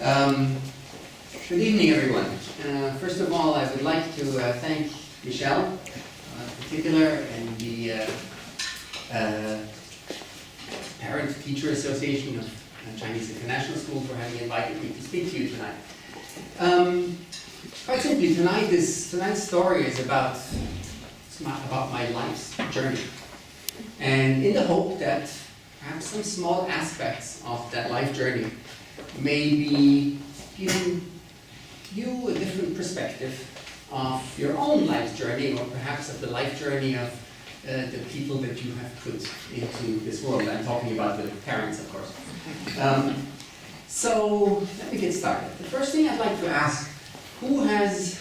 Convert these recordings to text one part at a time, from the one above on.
Um, Good evening, everyone. First of all, I would like to thank Michelle, in particular, and the Parent-Teacher Association of Chinese International School for having invited me to speak to you tonight. Quite simply, tonight's story is about my life's journey, and in the hope that perhaps some small aspects of that life journey may be giving you a different perspective of your own life journey, or perhaps of the life journey of the people that you have put into this world. I'm talking about the parents, of course. So let me get started. The first thing I'd like to ask, who has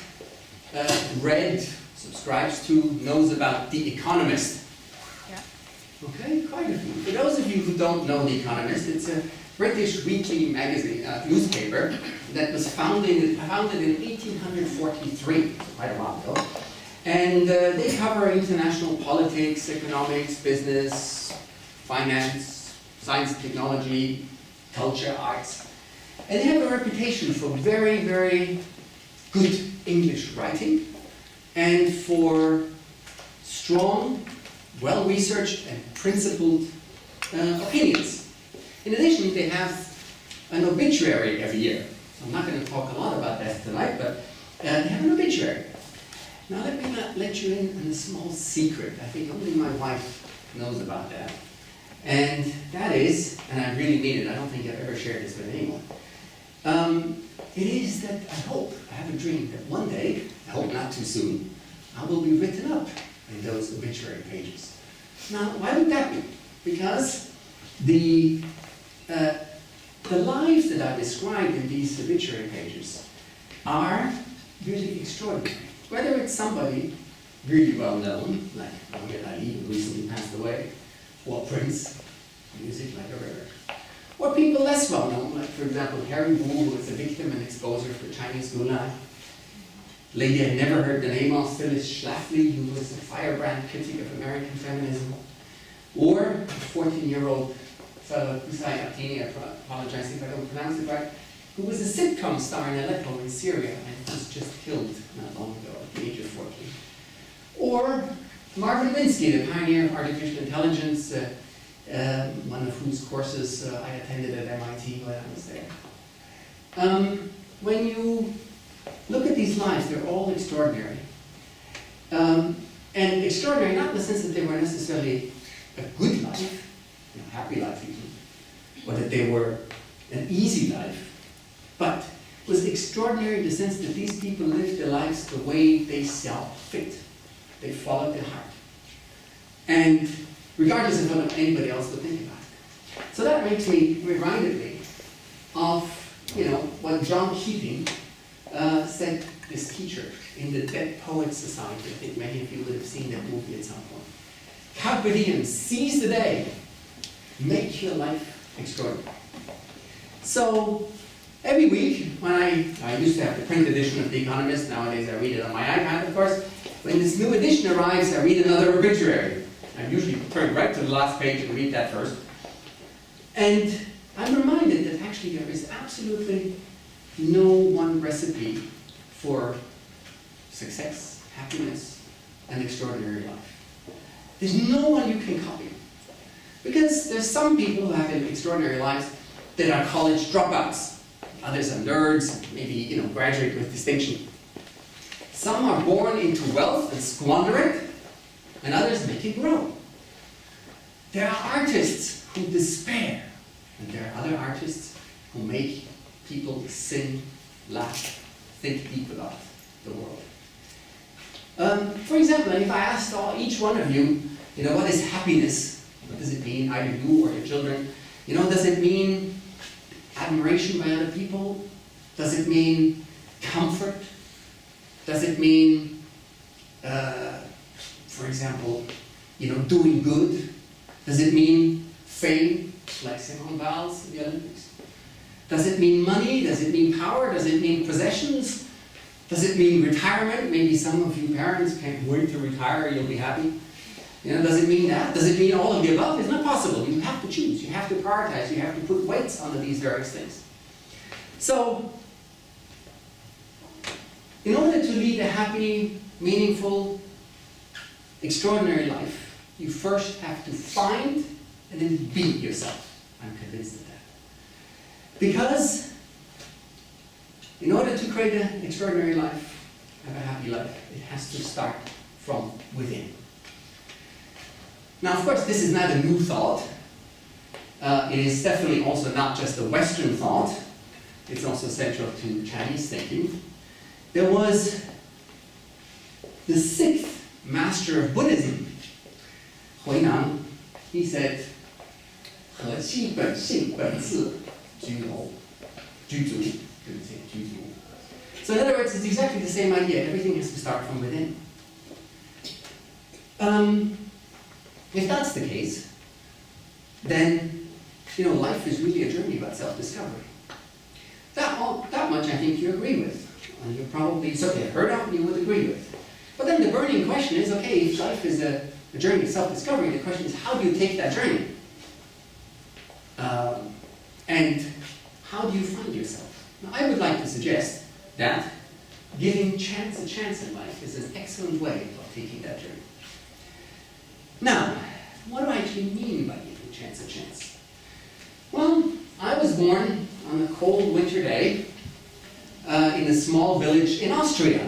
read, subscribes to, knows about The Economist? Yeah. Okay, quite a few. For those of you who don't know The Economist, it's a British weekly magazine, newspaper that was founded in 1843, so quite a while ago. And they cover international politics, economics, business, finance, science and technology, culture, arts. And they have a reputation for very, very good English writing and for strong, well-researched and principled opinions. In addition, they have an obituary every year. So I'm not going to talk a lot about that tonight, but they have an obituary. Now let me let you in on a small secret. I think only my wife knows about that. And that is, and I really mean it, I don't think I've ever shared this with anyone. It is that I have a dream that one day, I hope not too soon, I will be written up in those obituary pages. Now, why would that be? Because the lives that are described in these obituary pages are really extraordinary. Whether it's somebody really well known, like Muhammad Ali, who recently passed away, or Prince, music like a river, or people less well known, like for example Harry Wu, who was a victim and exposer for Chinese Gulag, lady I never heard the name of, Phyllis Schlafly, who was a firebrand critic of American feminism, or a 14-year-old fellow, Kusai Atini, I apologize if I don't pronounce it right, who was a sitcom star in Aleppo in Syria and was just killed not long ago at the age of 14. Or Marvin Minsky, the pioneer of artificial intelligence, one of whose courses I attended at MIT when I was there. When you look at these lives, they're all extraordinary. And extraordinary not in the sense that they were necessarily a good life, happy life even, or that they were an easy life, but it was extraordinary in the sense that these people lived their lives the way they saw fit. They followed their heart. And regardless of what anybody else would think about it. So that reminded me of, what John Keating said, this teacher, in the Dead Poets Society. I think many of you would have seen that movie at some point. Carpe diem, seize the day. Make your life extraordinary. So every week, when I used to have the print edition of The Economist, nowadays I read it on my iPad, of course. When this new edition arrives, I read another obituary. I usually turn right to the last page and read that first. And I'm reminded that actually there is absolutely no one recipe for success, happiness, and extraordinary life. There's no one you can copy. Because there's some people who have extraordinary lives that are college dropouts. Others are nerds, maybe graduate with distinction. Some are born into wealth and squander it, and others make it grow. There are artists who despair, and there are other artists who make people sing, laugh, think deep about the world. For example, if I asked each one of you, what is happiness? What does it mean, either you or your children? Does it mean admiration by other people? Does it mean comfort? Does it mean, for example, doing good? Does it mean fame, like Simone Biles in the Olympics? Does it mean money? Does it mean power? Does it mean possessions? Does it mean retirement? Maybe some of you parents can't wait to retire, you'll be happy. Does it mean that? Does it mean all of the above? It's not possible. You have to choose. You have to prioritize. You have to put weights onto these various things. So, in order to lead a happy, meaningful, extraordinary life, you first have to find and then be yourself. I'm convinced of that. Because in order to create an extraordinary life, have a happy life, it has to start from within. Now, of course, this is not a new thought. It is definitely also not just a Western thought. It's also central to Chinese thinking. There was the sixth master of Buddhism, Huineng. He said, 和基本性本自居足. So in other words, it's exactly the same idea. Everything has to start from within. If that's the case, then life is really a journey about self-discovery. That much I think you agree with. And you probably certainly heard of and you would agree with. But then the burning question is, okay, if life is a journey of self-discovery, the question is, how do you take that journey? And how do you find yourself? Now, I would like to suggest that giving chance a chance in life is an excellent way of taking that journey. Now, what do I actually mean by giving chance a chance? Well, I was born on a cold winter day in a small village in Austria.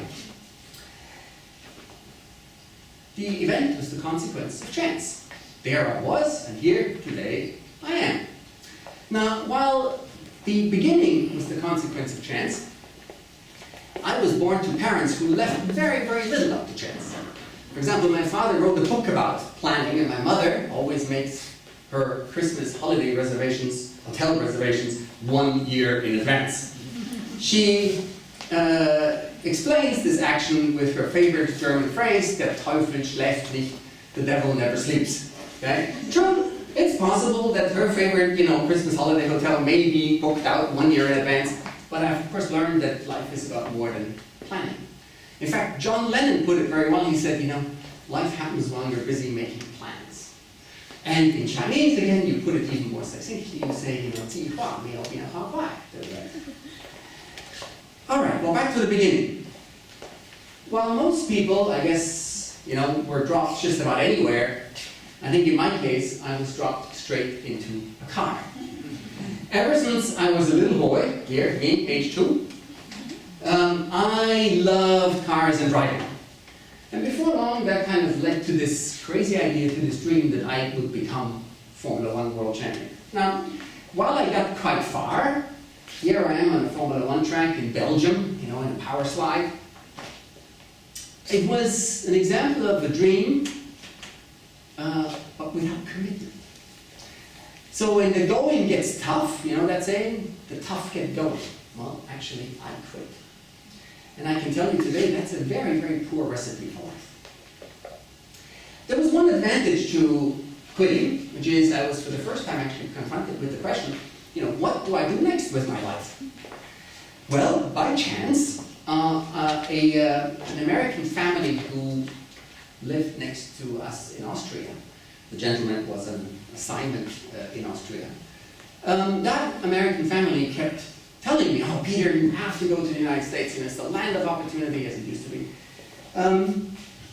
The event was the consequence of chance. There I was, and here today I am. Now, while the beginning was the consequence of chance, I was born to parents who left very, very little up to chance. For example, my father wrote a book about planning, and my mother always makes her Christmas holiday reservations, hotel reservations, 1 year in advance. She explains this action with her favorite German phrase, der Teufel schläft nicht, the devil never sleeps. Okay? True, it's possible that her favorite, Christmas holiday hotel may be booked out 1 year in advance, but I've of course learned that life is about more than planning. In fact, John Lennon put it very well. He said, life happens while you're busy making plans. And in Chinese, again, you put it even more succinctly. You say, 计划没有变化快,对不对? All right, well, back to the beginning. Well, most people, I guess, were dropped just about anywhere. I think in my case, I was dropped straight into a car. Ever since I was a little boy, here, me, age 2, I loved cars and driving. And before long, that kind of led to this crazy idea, to this dream that I would become Formula 1 world champion. Now, while I got quite far, here I am on a Formula 1 track in Belgium, in a power slide. It was an example of a dream, but without commitment. So when the going gets tough, that saying, the tough get going. Well, actually, I quit. And I can tell you today, that's a very, very poor recipe for life. There was one advantage to quitting, which is I was for the first time actually confronted with the question, what do I do next with my life? Well, by chance, an American family who lived next to us in Austria, the gentleman was on assignment in Austria, that American family kept telling me, oh, Peter, you have to go to the United States, it's the land of opportunity as it used to be.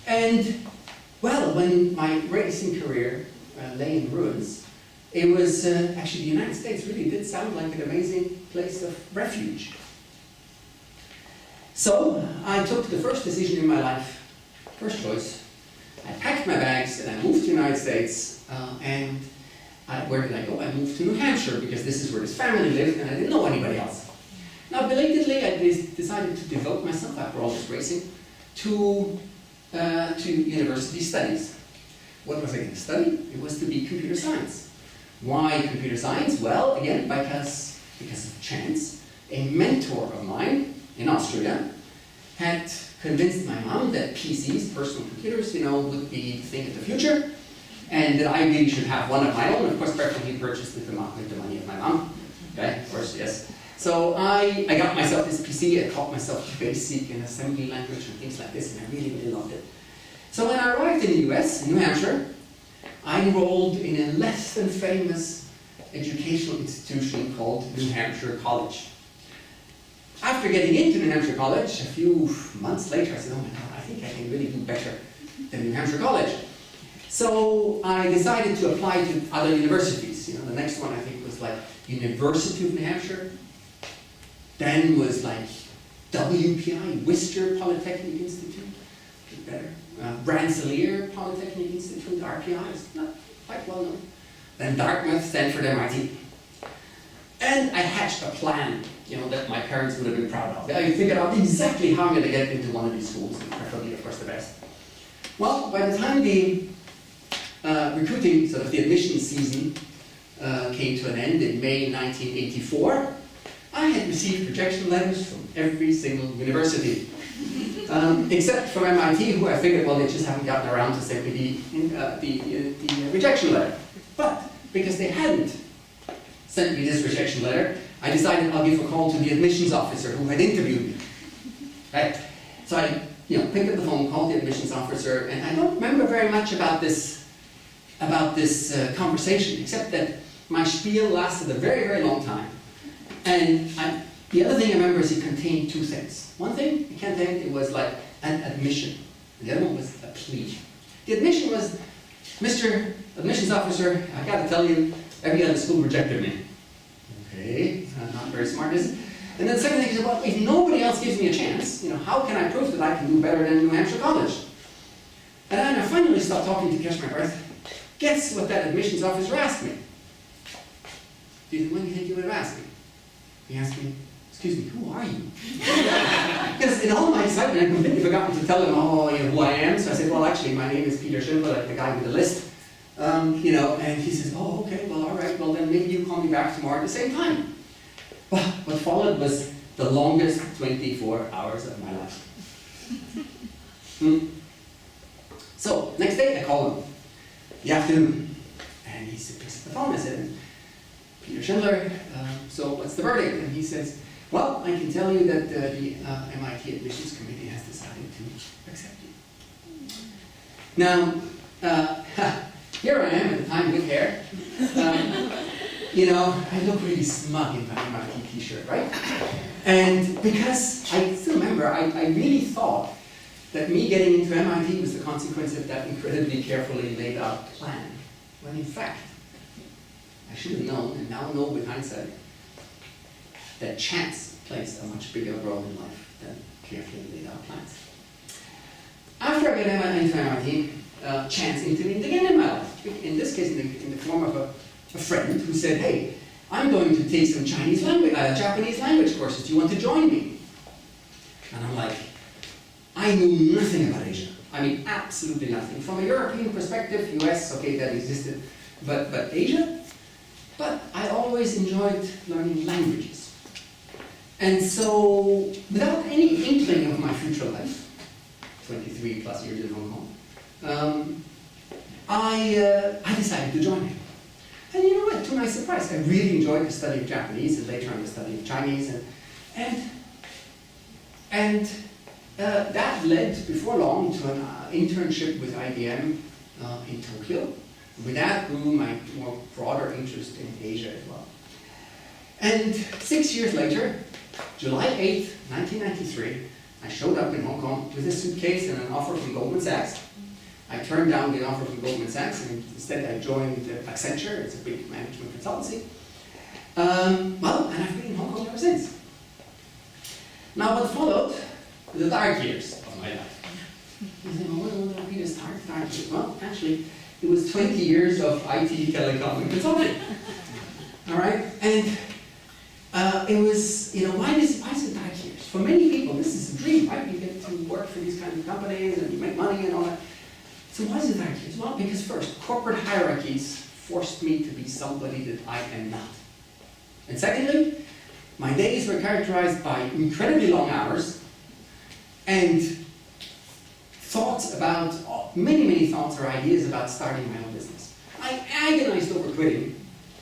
And, well, when my racing career lay in ruins, it was actually the United States really did sound like an amazing place of refuge. So I took the first decision in my life, first choice. I packed my bags and I moved to the United States. Where did I go? I moved to New Hampshire because this is where this family lived and I didn't know anybody else. Now, belatedly, I decided to devote myself, after all this racing, to university studies. What was I going to study? It was to be computer science. Why computer science? Well, again, because of chance. A mentor of mine in Austria had convinced my mom that PCs, personal computers, would be the thing of the future, and that I really should have one of my own, of course, preferably purchased with the money of my mom. Okay, of course, yes. So I got myself this PC, I taught myself basic and assembly language and things like this, and I really, really loved it. So when I arrived in the US, in New Hampshire, I enrolled in a less than famous educational institution called New Hampshire College. After getting into New Hampshire College, a few months later, I said, oh my God, I think I can really do better than New Hampshire College. So I decided to apply to other universities. The next one I think was like University of New Hampshire. Then was like WPI, Worcester Polytechnic Institute, better. Rensselaer Polytechnic Institute, RPI, is not quite well known. Then Dartmouth, Stanford, MIT. And I hatched a plan, that my parents would have been proud of. I figured out exactly how I'm going to get into one of these schools, and preferably, of course, the best. Well, by the time the recruiting, sort of the admission season, came to an end in May 1984, I had received rejection letters from every single university, except from MIT, who I figured, well, they just haven't gotten around to send me the rejection letter. But because they hadn't sent me this rejection letter, I decided I'll give a call to the admissions officer who had interviewed me. Right? So I picked up the phone, called the admissions officer, and I don't remember very much about this conversation, except that my spiel lasted a very, very long time. And the other thing I remember is it contained two things. One thing it contained, it was like an admission. And the other one was a plea. The admission was, Mr. Admissions Officer, I got to tell you, every other school rejected me. Okay, not very smart, is it? And then the second thing is, well, if nobody else gives me a chance, how can I prove that I can do better than New Hampshire College? And then I finally stopped talking to catch my breath. Guess what that admissions officer asked me? When do you think he would have asked me? He asked me, excuse me, who are you? Because in all my excitement, I completely forgotten to tell him, who I am. So I said, well, actually, my name is Peter Schindler, like the guy with the list. And he says, oh, okay, well, all right, well, then maybe you call me back tomorrow at the same time. Well, what followed was the longest 24 hours of my life. So, next day, I call him, the afternoon, and he picks up the phone. I said, Peter Schindler, so what's the verdict? And he says, well, I can tell you that the MIT Admissions Committee has decided to accept you. Now, here I am at the time with hair. I look really smug in my MIT t-shirt, right? And because I still remember, I really thought that me getting into MIT was the consequence of that incredibly carefully laid out plan. When in fact, I should have known, and now know with hindsight, that chance plays a much bigger role in life than carefully laid out plans. After I got into MIT, chance intervened again in my life. In this case, in the form of a friend who said, hey, I'm going to take some Japanese language courses. Do you want to join me? And I'm like, I knew nothing about Asia. I mean, absolutely nothing. From a European perspective, US, okay, that existed, but Asia? But I always enjoyed learning languages. And so, without any inkling of my future life, 23 plus years in Hong Kong, I decided to join him. And you know what, to my surprise, I really enjoyed the study of Japanese and later on the study of Chinese. And that led, before long, to an internship with IBM in Tokyo. With that grew my more broader interest in Asia as well. And 6 years later, July 8th, 1993, I showed up in Hong Kong with a suitcase and an offer from Goldman Sachs. I turned down the offer from Goldman Sachs and instead I joined Accenture. It's a big management consultancy. And I've been in Hong Kong ever since. Now what followed were the dark years of my life. You say, well, what are these dark years? Well, actually, it was 20 years of IT, telecom, and consulting. All right? And it was, why is it dark years? For many people, this is a dream, right? You get to work for these kinds of companies and you make money and all that. So why is it dark years? Well, because first, corporate hierarchies forced me to be somebody that I am not. And secondly, my days were characterized by incredibly long hours and thoughts about, many thoughts or ideas about starting my own business. I agonized over quitting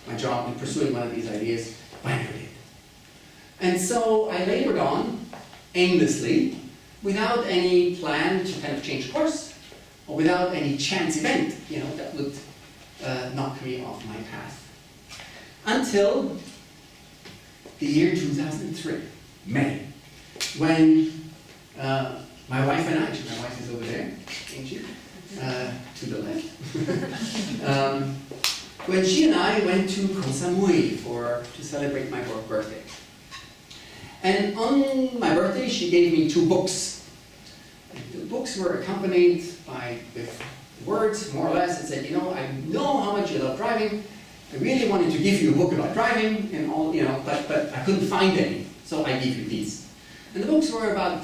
my job and pursuing one of these ideas, but I never did. And so I labored on aimlessly, without any plan to kind of change course, or without any chance event, that would knock me off my path. Until the year 2003. many. When my wife and I, actually my wife is over there, ain't she? To the left. When she and I went to Koh Samui to celebrate my birthday. And on my birthday, she gave me 2 books. And the books were accompanied by with words, more or less, that said, you know, I know how much you love driving. I really wanted to give you a book about driving and all, you know, but I couldn't find any, so I gave you these. And the books were about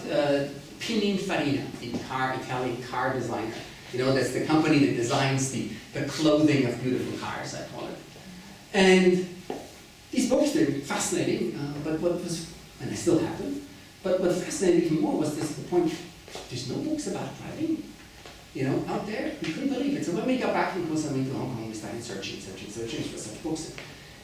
Pininfarina, the Italian car designer. You know, that's the company that designs the clothing of beautiful cars, I call it. And these books, they're fascinating, but what was, and I still have them, but what fascinated me more was this, the point, there's no books about driving, you know, out there. We couldn't believe it. So when we got back from Koh Samui to Hong Kong, we started searching for such books.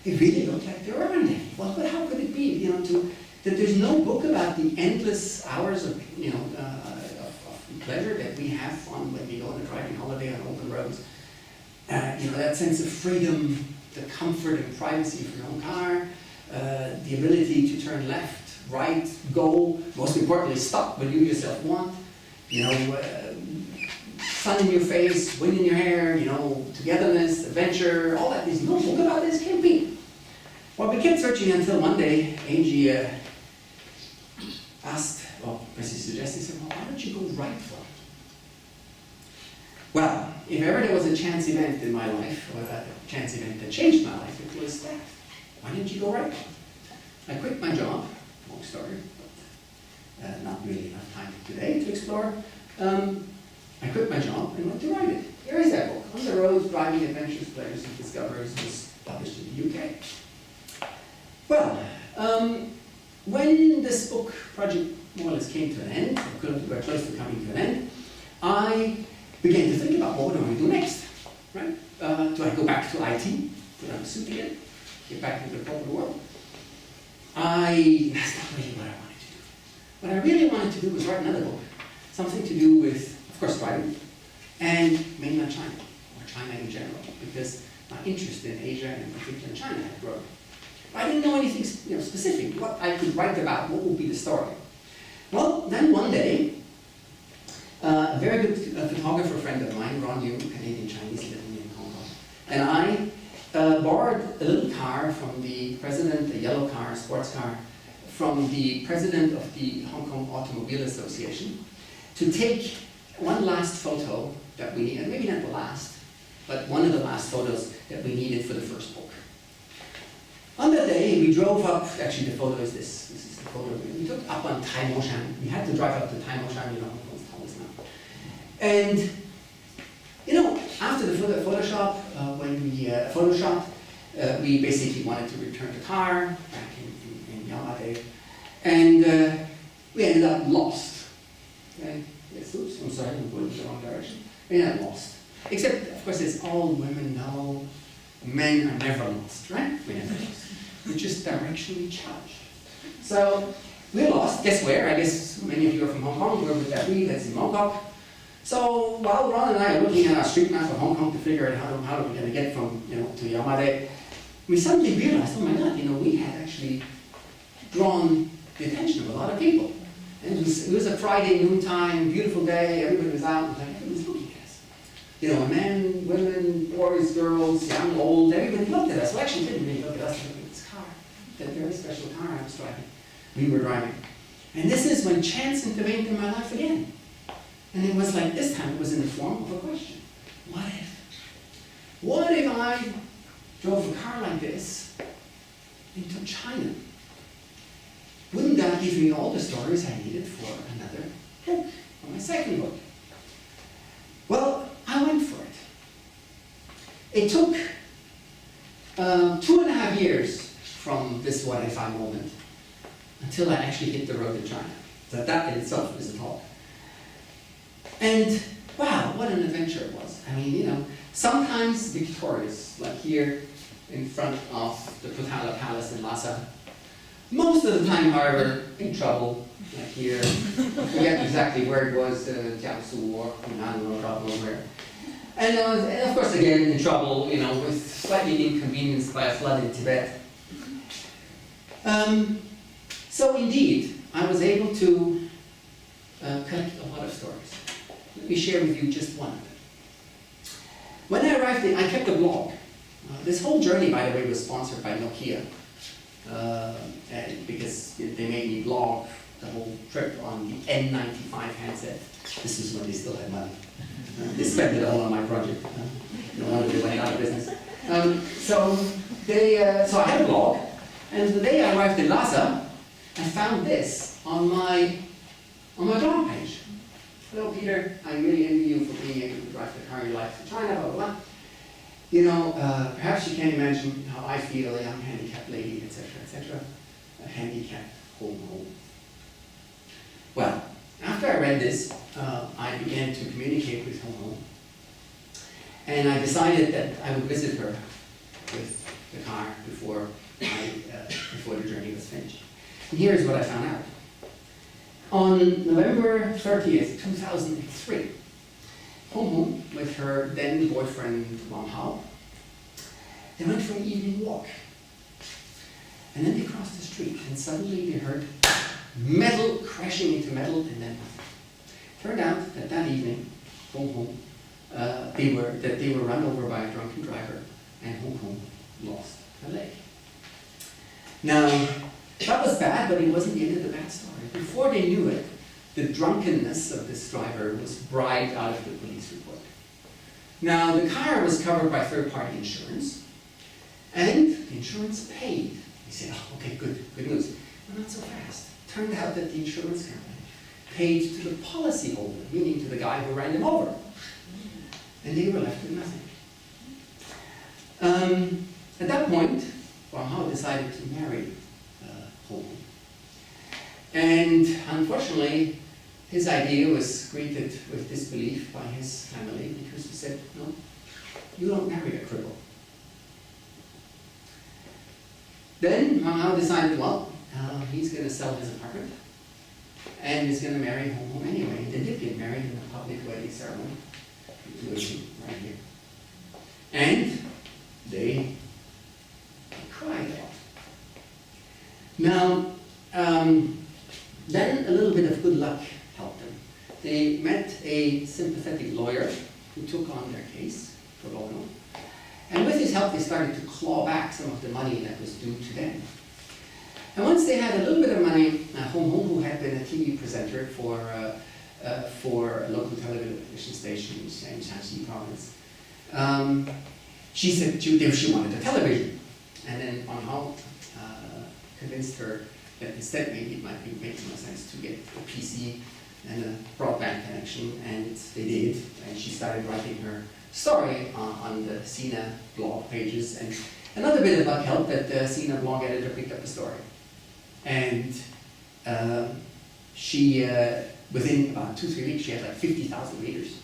It really looked like there aren't any. Well, but how could it be, you know, that there's no book about the endless hours of, you know, of pleasure that we have on when we go on a driving holiday on open roads. You know, that sense of freedom, the comfort and privacy of your own car, the ability to turn left, right, go, most importantly, stop when you yourself want, you know, sun in your face, wind in your hair, you know, togetherness, adventure, all that. There's no book about this, can't be. Well, we kept searching until one day, Angie asked, well, she suggested, said, well, why don't you go right foot? Well, if ever there was a chance event in my life, or a chance event that changed my life, it was that. Why didn't you go right foot? I quit my job, long story, but not really enough time today to explore. I quit my job and went to write it. Here is that book, On the Road, Driving Adventures, Pleasures and Discoveries, was published in the UK. Well, when this book project more or less came to an end, or we're close to coming to an end, I began to think about, well, what do I do next, right? Do I go back to IT, put on a suit again, get back into the corporate world? That's not really what I wanted to do. What I really wanted to do was write another book, something to do with, of course, driving, and mainland China, or China in general, because my interest in Asia, and in particular in China, had grown. I didn't know anything, you know, specific, what I could write about, what would be the story. Well, then one day, a very good photographer friend of mine, Ron Yu, Canadian Chinese living in Hong Kong, and I borrowed a little car from the president, a yellow car, a sports car, from the president of the Hong Kong Automobile Association, to take one last photo that we needed, maybe not the last, but one of the last photos that we needed for the first book. On that day, we drove up, actually the photo is this. This is the photo we took up on Tai Mo Shan. We had to drive up to Tai Mo Shan, you know, Hong Kong's tallest mountain. And, you know, after the Photoshop, when we Photoshopped, we basically wanted to return the car back in Yamate. And we ended up lost. Okay? Yes, oops, I'm sorry, I'm going in the wrong direction. We ended up lost. Except, of course, as all women know, men are never lost, right? We're never lost. We're just directionally challenged. So, we're lost. Guess where? I guess many of you are from Hong Kong. We're with that that's in Mongkok. So, while Ron and I are looking at our street map of Hong Kong to figure out how we're going to get from, you know, to Yamate, we suddenly realized, oh my God, you know, we had actually drawn the attention of a lot of people. And it was a Friday noontime, beautiful day, everybody was out, and everybody was looking at us. You know, men, women, boys, girls, young, old, everybody looked at us. Well, actually didn't really look at us, they looked at this car, that very special car I was driving. We were driving. And this is when chance intervened in my life again. And it was like, this time it was in the form of a question. What if? What if I drove a car like this into China? Wouldn't that give me all the stories I needed for another book, for my second book? Well, I went for it. It took 2.5 years from this what if I moment until I actually hit the road to China. So that in itself is a talk. And wow, what an adventure it was. I mean, you know, sometimes victorious, like here in front of the Potala Palace in Lhasa. Most of the time, however, in trouble, like here. I forget exactly where it was, Jiangsu or Hunan or God knows where. And of course, again, in trouble, you know, with slightly inconvenienced by a flood in Tibet. So indeed, I was able to collect a lot of stories. Let me share with you just one of them. When I arrived, I kept a blog. This whole journey, by the way, was sponsored by Nokia, and because they made me blog the whole trip on the N95 handset. This is when they still had money. They spent it all on my project. No wonder they went out of business. So I had a blog, and the day I arrived in Lhasa, I found this on my blog page. Hello, Peter. I really envy you for being able to drive the car you like to China, blah, blah, blah. You know, perhaps you can't imagine how I feel, a young handicapped lady, etc., etc. A handicapped home. Well, after I read this, I began to communicate with Hong, and I decided that I would visit her with the car before the journey was finished. And here's what I found out. On November 30th, 2003, Hong with her then boyfriend Wang Hao, they went for an evening walk. And then they crossed the street, and suddenly they heard metal crashing into metal, and then nothing. Turned out that that evening, they were run over by a drunken driver, and Hong lost her leg. Now, that was bad, but it wasn't the end of the bad story. Before they knew it, the drunkenness of this driver was bribed out of the police report. Now, the car was covered by third-party insurance, and the insurance paid. They said, oh, okay, good news. But not so fast. Turned out that the insurance company paid to the policyholder, meaning to the guy who ran them over. And they were left with nothing. At that point, Wang Hao decided to marry Hong. And unfortunately, his idea was greeted with disbelief by his family, because he said, no, you don't marry a cripple. Then Wang Hao decided, well, he's going to sell his apartment, and he's going to marry Hong anyway. They did get married in a public wedding ceremony, right here. And they cried a lot. Now, then a little bit of good luck helped them. They met a sympathetic lawyer who took on their case pro bono. And with his help, they started to claw back some of the money that was due to them. And once they had a little bit of money, Hong, who had been a TV presenter for a local television station in Shanxi province, she said she wanted a television. And then Wang Hao convinced her that instead maybe it might make more sense to get a PC and a broadband connection, and they did. And she started writing her story on the Sina blog pages, and another bit of luck helped that the Sina blog editor picked up the story. And she, within about 2-3 weeks, she had like 50,000 readers.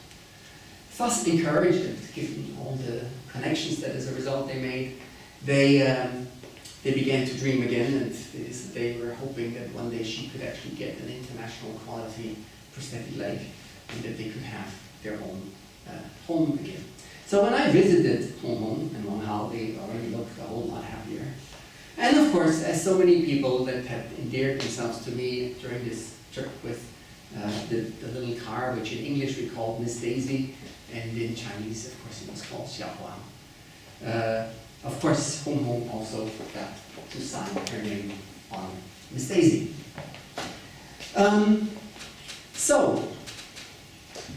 Thus encouraged, and given all the connections that as a result they made, they began to dream again, and they were hoping that one day she could actually get an international quality prosthetic leg, and that they could have their own home again. So when I visited Hong and Wang Hao, they already looked a whole lot happier. And of course, as so many people that had endeared themselves to me during this trip with the little car, which in English we called Miss Daisy, and in Chinese, of course, it was called Xiao Huang. Of course, Hong also got to sign her name on Miss Daisy. So,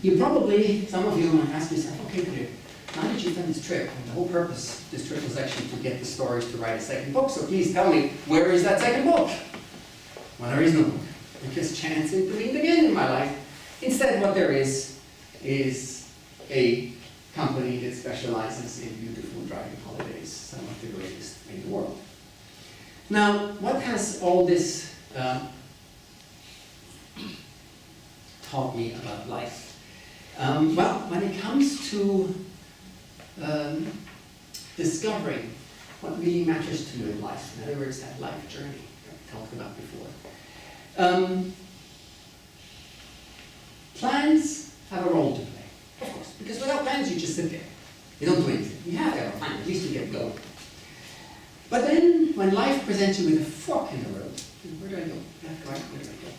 you probably, some of you might ask yourself, okay, Peter, now that you've done this trip, and the whole purpose of this trip was actually to get the stories to write a second book, so please tell me, where is that second book? Well, there is no book, because chance intervened again in my life. Instead, what there is a company that specializes in beautiful driving holidays, some of the greatest in the world. Now, what has all this taught me about life? Well, when it comes to discovering what really matters to you in life, in other words, that life journey that we talked about before, plans have a role to play, of course, because without plans you just sit there. You don't do anything. You have to have a plan, at least you get going. But then, when life presents you with a fork in the road, where do I go? left, right, left, right.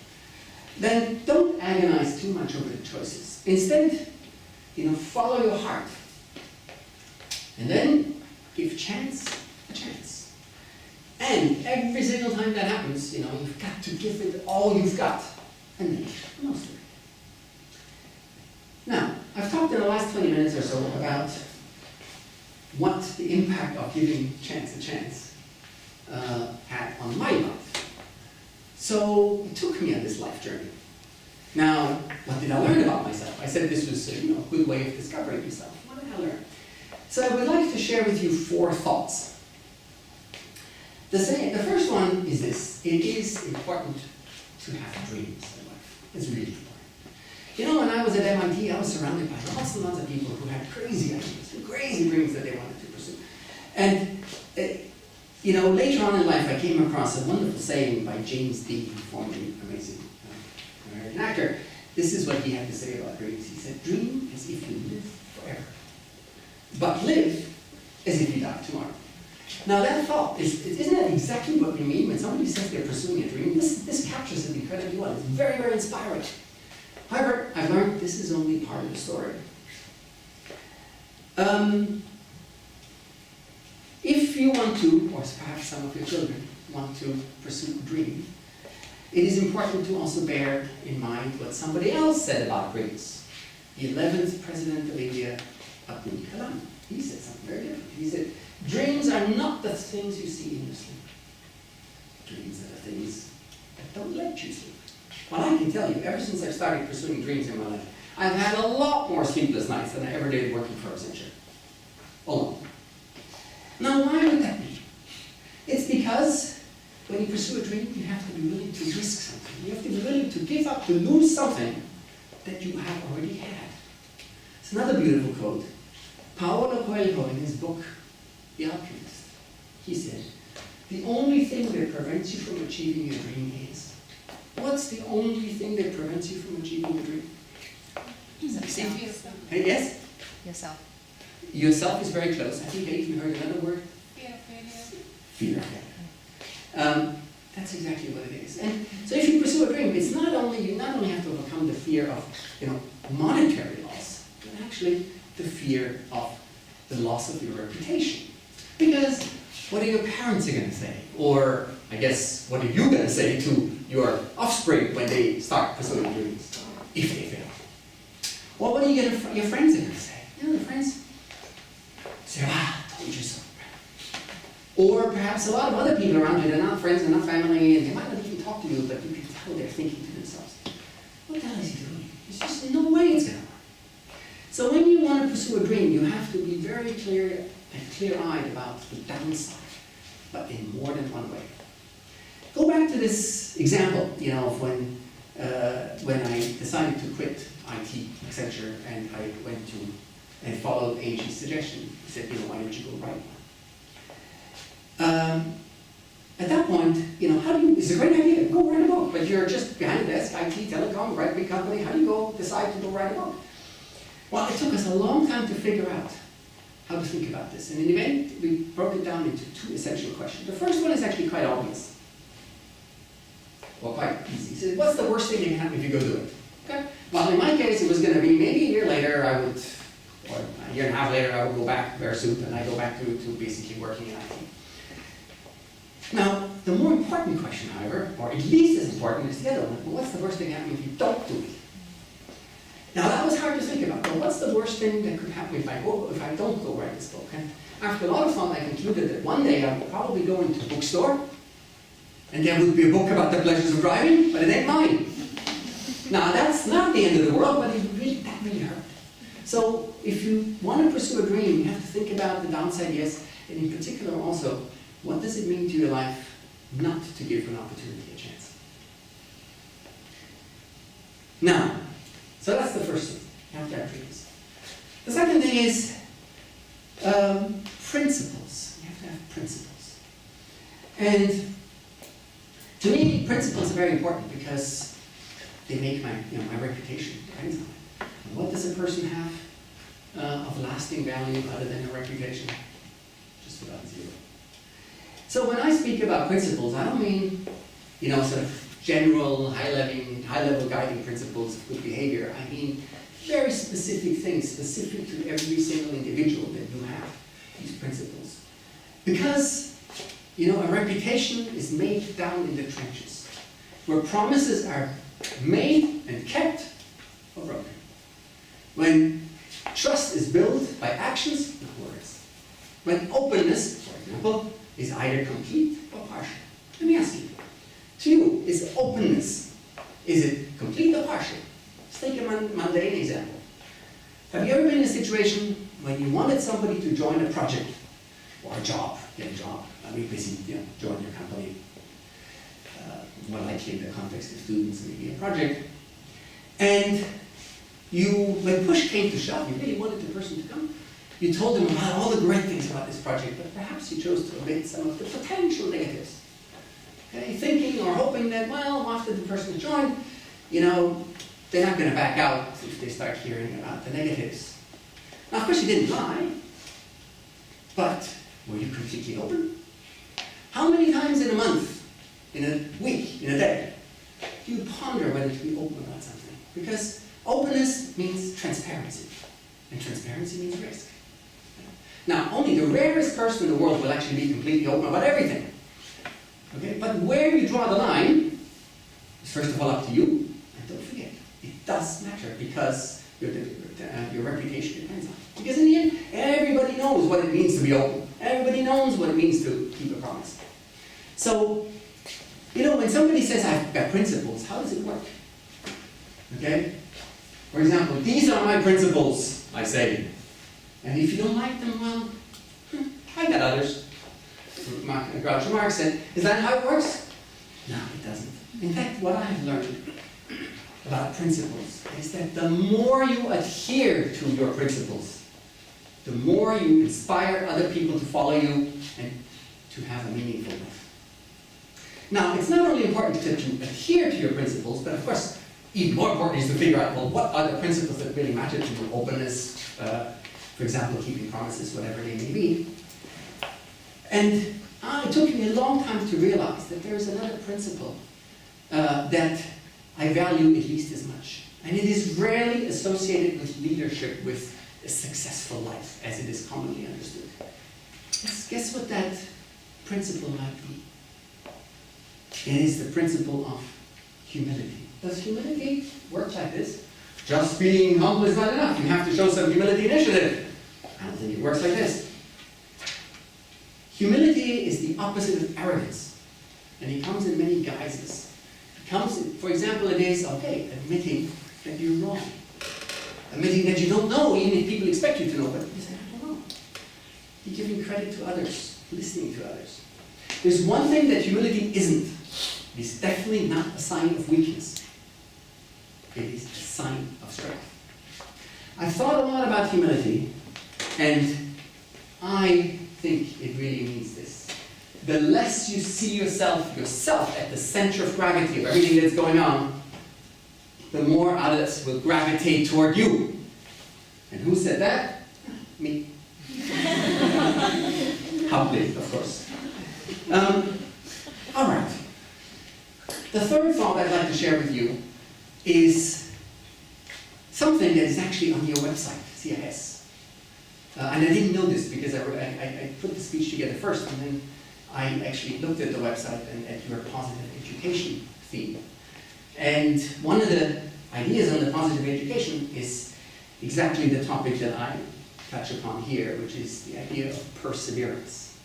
Then don't agonize too much over the choices. Instead, follow your heart. And then give chance a chance. And every single time that happens, you've got to give it all you've got and make the most of it. Now, I've talked in the last 20 minutes or so about what the impact of giving chance a chance had on my life. So it took me on this life journey. Now, what did I learn about myself? I said this was a good way of discovering yourself. What did I learn? So I would like to share with you 4 thoughts. The first one is this. It is important to have dreams in life. It's really important. When I was at MIT, I was surrounded by lots and lots of people who had crazy ideas, crazy dreams that they wanted to pursue. And, later on in life, I came across a wonderful saying by James Dean, formerly amazing American actor. This is what he had to say about dreams. He said, dream as if you live forever, but live as if you die tomorrow. Now that thought, isn't that exactly what we mean when somebody says they're pursuing a dream? This captures it incredibly well. It's very, very inspiring. However, I've learned this is only part of the story. If you want to, or perhaps some of your children want to pursue a dream, it is important to also bear in mind what somebody else said about dreams. The 11th President of India, Abdul Kalam, he said something very different. He said, dreams are not the things you see in your sleep. Dreams are the things that don't let you sleep. Well, I can tell you, ever since I've started pursuing dreams in my life, I've had a lot more sleepless nights than I ever did working for Accenture. Alone. Now, why would that be? It's because when you pursue a dream, you have to be willing to risk something. You have to be willing to give up, to lose something that you have already had. It's another beautiful quote. Paulo Coelho, in his book, The Alchemist, he said, the only thing that prevents you from achieving your dream is. What's the only thing that prevents you from achieving your dream? Yourself. Yes? Yourself. Yourself is very close. I think I even heard another word. Fear of failure. Fear of failure. That's exactly what it is. And so if you pursue a dream, you not only have to overcome the fear of monetary loss, but actually the fear of the loss of your reputation. Because what are your parents going to say? Or, I guess, what are you going to say to your offspring when they start pursuing dreams, if they fail? Well, what are your friends going to say? Your friends say, "Ah, I told you so." Or perhaps a lot of other people around you, they're not friends, they're not family, and they might not even talk to you, but you can tell they're thinking to themselves, what the hell is he doing? There's just no way it's going to work. So when you want to pursue a dream, you have to be very clear and clear-eyed about the downside, but in more than one way. Go back to this example, of when I decided to quit IT, Accenture, and I went to and followed Angie's suggestion. He said, why don't you go write one? At that point, it's a great idea, go write a book, but you're just behind the desk, IT, telecom, right, big company, how do you go decide to go write a book? Well, it took us a long time to figure out how to think about this. And in the end, we broke it down into 2 essential questions. The first one is actually quite obvious. Well, quite easy. So what's the worst thing that can happen if you go do it? Okay. Well, in my case, it was going to be maybe a year later, or a year and a half later, I would go back, wear a suit, and I go back to basically working in IT. Now, the more important question, however, or at least as important, is the other one. Well, what's the worst thing happening if you don't do it? Now, that was hard to think about. Well, what's the worst thing that could happen if I don't go write this book? And after a lot of thought, I concluded that one day I would probably go into a bookstore, and there would be a book about the pleasures of driving, but it ain't mine. Now, that's not the end of the world, but that really hurt. So, if you want to pursue a dream, you have to think about the downside, yes, and in particular also, what does it mean to your life not to give an opportunity a chance? Now, so that's the first thing. You have to have dreams. The second thing is principles. You have to have principles. And to me, principles are very important because they make my reputation depends on it. And what does a person have of lasting value other than a reputation? Just about zero. So when I speak about principles, I don't mean, sort of general, high-level guiding principles of good behavior. I mean very specific things, specific to every single individual that you have, these principles. Because, you know, a reputation is made down in the trenches, where promises are made and kept or broken. When trust is built by actions, not words. When openness, for example, is either complete or partial. Let me ask you, to you, is openness, is it complete or partial? Let's take a mundane example. Have you ever been in a situation when you wanted somebody to join a project or a job, get a job, be busy, you know, join your company, more likely in the context of students, maybe a project, and you, when push came to shove, you really wanted the person to come, you told them about all the great things about this project, but perhaps you chose to omit some of the potential negatives. Okay, thinking or hoping that, well, after the person has joined, you know, they're not going to back out if they start hearing about the negatives. Now, of course, you didn't lie, but were you completely open? How many times in a month, in a week, in a day, do you ponder whether to be open about something? Because openness means transparency, and transparency means risk. Now, only the rarest person in the world will actually be completely open about everything. Okay? But where you draw the line is first of all up to you, and don't forget, it does matter because your reputation depends on it. Because in the end, everybody knows what it means to be open. Everybody knows what it means to keep a promise. So, you know, when somebody says, I've got principles, how does it work? Okay? For example, these are my principles, I say. And if you don't like them, well, I got others. Groucho Marx said, is that how it works? No, it doesn't. In fact, what I've learned about principles is that the more you adhere to your principles, the more you inspire other people to follow you and to have a meaningful life. Now, it's not only important to adhere to your principles, but of course, even more important is to figure out, well, what are the principles that really matter to you? Openness, for example, keeping promises, whatever they may be. And it took me a long time to realize that there is another principle that I value at least as much. And it is rarely associated with leadership, with a successful life, as it is commonly understood. Guess what that principle might be? It is the principle of humility. Does humility work like this? Just being humble is not enough. You have to show some humility initiative. I don't think it works like this. Humility is the opposite of arrogance, and it comes in many guises. It comes, for example, it is, okay, admitting that you're wrong. Admitting that you don't know, even if people expect you to know, but you say, I don't know. You're giving credit to others, listening to others. There's one thing that humility isn't. It is definitely not a sign of weakness. It is a sign of strength. I've thought a lot about humility, and I think it really means this. The less you see yourself at the center of gravity of everything that's going on, the more others will gravitate toward you. And who said that? Me. Humbly, of course. All right. The third thought I'd like to share with you is something that is actually on your website, CIS. And I didn't know this because I put the speech together first, and then I actually looked at the website and at your positive education theme. And one of the ideas on the positive education is exactly the topic that I touch upon here, which is the idea of perseverance.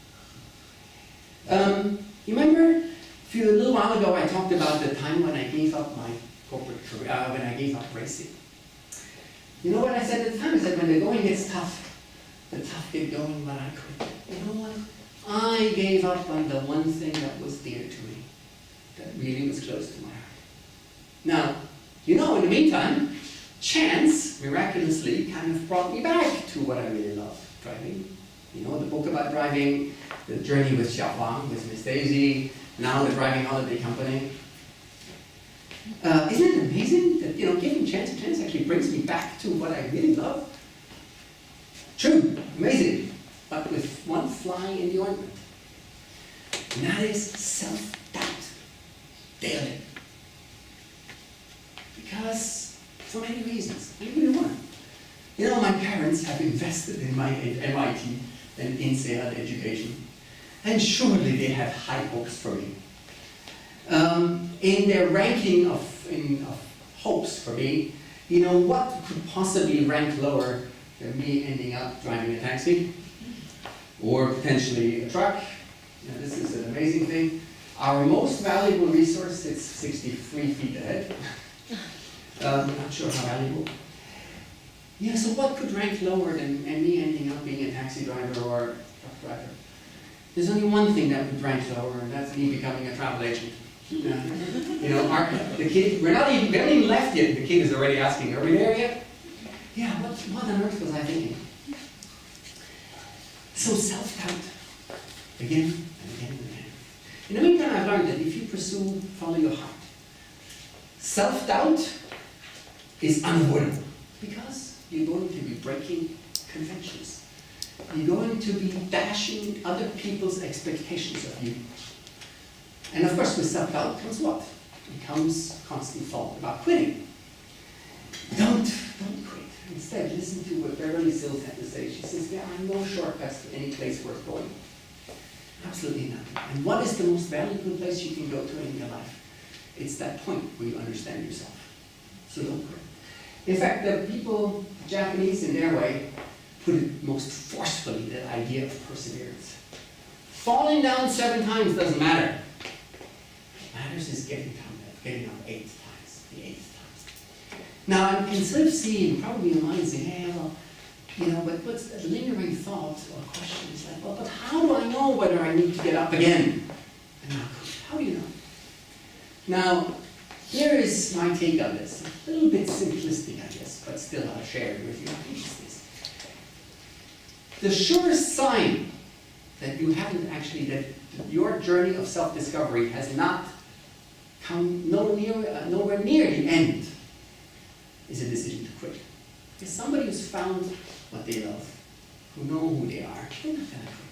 You remember, a little while ago, I talked about the time when I gave up my corporate career, when I gave up racing. You know what I said at the time? I said, when the going gets tough, the tough get going, but I quit. You know what? I gave up on the one thing that was dear to me, that really was close to my heart. Now, you know, in the meantime, chance, miraculously, kind of brought me back to what I really love, driving. You know, the book about driving, the journey with Xia Huang, with Miss Daisy, now the driving holiday company. Isn't it amazing that, you know, giving chance a chance actually brings me back to what I really love? True, amazing, but with one fly in the ointment. And that is self-doubt. Daily. for many reasons. I'll give you one. You know, my parents have invested in my MIT and INSEAD education, and surely they have high hopes for me. In their ranking of hopes for me, you know, what could possibly rank lower than me ending up driving a taxi or potentially a truck? Now, this is an amazing thing. Our most valuable resource sits 63 feet ahead. Not sure how valuable. Yeah, so what could rank lower than me ending up being a taxi driver or a truck driver? There's only one thing that would rank lower, and that's me becoming a travel agent. You know, the kid, we haven't even left yet, the kid is already asking, are we there yet? Yeah, what on earth was I thinking? So self-doubt, again and again and again. In the meantime, I've learned that if you pursue, follow your heart, self-doubt is unavoidable because you're going to be breaking conventions. You're going to be dashing other people's expectations of you. And of course, with self-doubt comes what? It comes constant thought about quitting. Don't quit. Instead, listen to what Beverly Sills had to say. She says, there are no shortcuts to any place worth going. Absolutely none. And what is the most valuable place you can go to in your life? It's that point where you understand yourself. So don't quit. In fact, the people, the Japanese in their way, put it most forcefully, the idea of perseverance. Falling down 7 times doesn't matter. What matters is getting up 8 times, the 8th time. Now, I can sort of see, probably in mind, saying, hey, well, you know, but what's the lingering thought or question is like, well, but how do I know whether I need to get up again? And how do you know? Now, here is my take on this. A little bit simplistic, I guess, but still I'll share it with you. I think it's this. The surest sign that you haven't actually, that your journey of self-discovery has not come nowhere near the end is a decision to quit. Because somebody who's found what they love, who know who they are, they're not going to quit.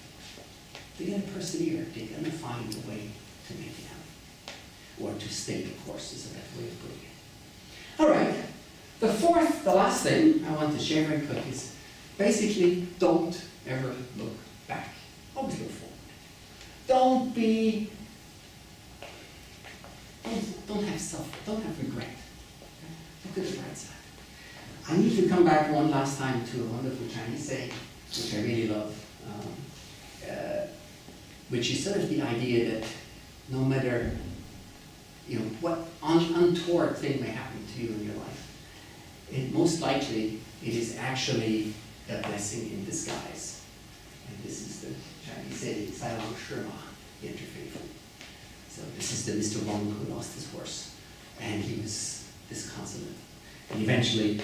They're going to persevere. They're going to find a way to make it happen. Or to stay the course is a better way of putting it. All right. The last thing I want to share very quick is basically don't ever look back. Always look forward. Don't have regret. Look at the bright side. I need to come back one last time to a wonderful Chinese saying, which I really love, which is sort of the idea that no matter what untoward thing may happen to you in your life, most likely it is actually a blessing in disguise. And this is the Chinese saying, 塞翁失马，焉知非福. So this is the Mr. Wong who lost his horse, and he was disconsolate. And eventually,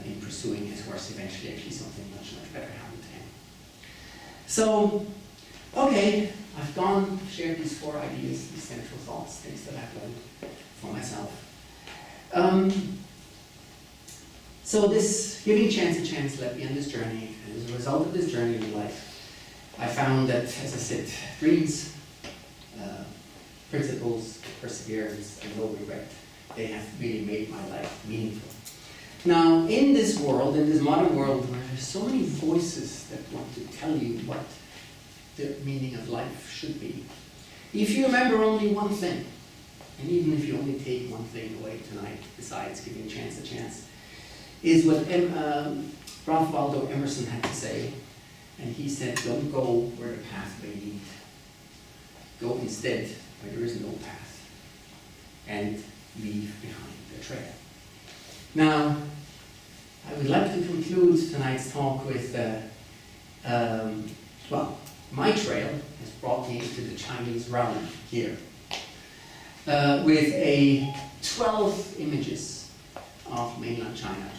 in pursuing his horse, eventually actually something much better happened to him. So, okay, I've shared these 4 ideas, these central thoughts, things that I've learned for myself. So this giving chance a chance led me on this journey, and as a result of this journey in life, I found that, as I said, dreams, principles, perseverance, and no regret, they have really made my life meaningful. Now, in this world, in this modern world, where there's so many voices that want to tell you what the meaning of life should be, if you remember only one thing, and even if you only take one thing away tonight, besides giving chance a chance, is what Ralph Waldo Emerson had to say, and he said, don't go where the path may lead. Go instead where there is no path, and leave behind a trail. Now, I would like to conclude tonight's talk with, my trail has brought me into the Chinese realm here, with 12 images of mainland China.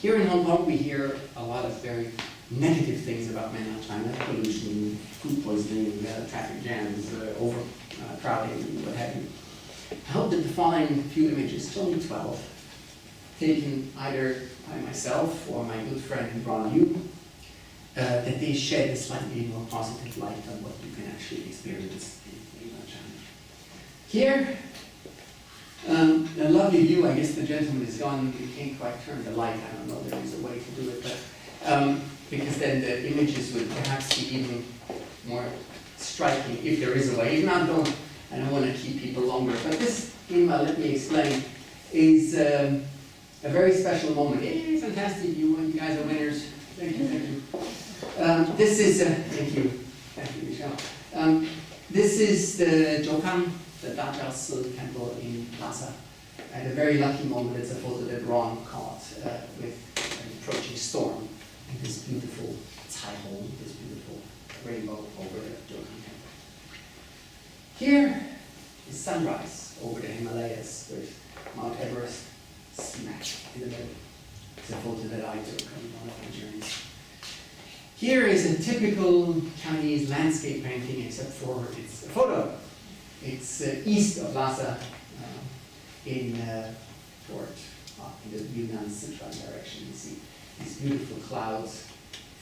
Here in Hong Kong, we hear a lot of very negative things about mainland China: pollution, food poisoning, traffic jams, overcrowding, what have you. I hope that the following few images, only 12, taken either by myself or my good friend Ron Yu, that they shed a slightly more positive light on what you can actually experience in mainland China. Here, a lovely view. I guess the gentleman is gone. We can't quite turn the light. I don't know. There is a way to do it, but because then the images would perhaps be even more striking if there is a way. If not, I don't want to keep people longer. But this, meanwhile, let me explain, is a very special moment. Hey, fantastic! You guys are winners. Thank you, thank you. This is thank you, Michelle. This is the Jokan, the Dajiao temple in Lhasa. At a very lucky moment, it's a photo that Ron caught with an approaching storm and this beautiful Caihong, this beautiful rainbow over the Jokan temple. Here is sunrise over the Himalayas with Mount Everest smack in the middle. It's a photo that I took on one of my journeys. Here is a typical Chinese landscape painting, except for it's a photo. It's east of Lhasa, in the Yunnan Sichuan direction. You see these beautiful clouds,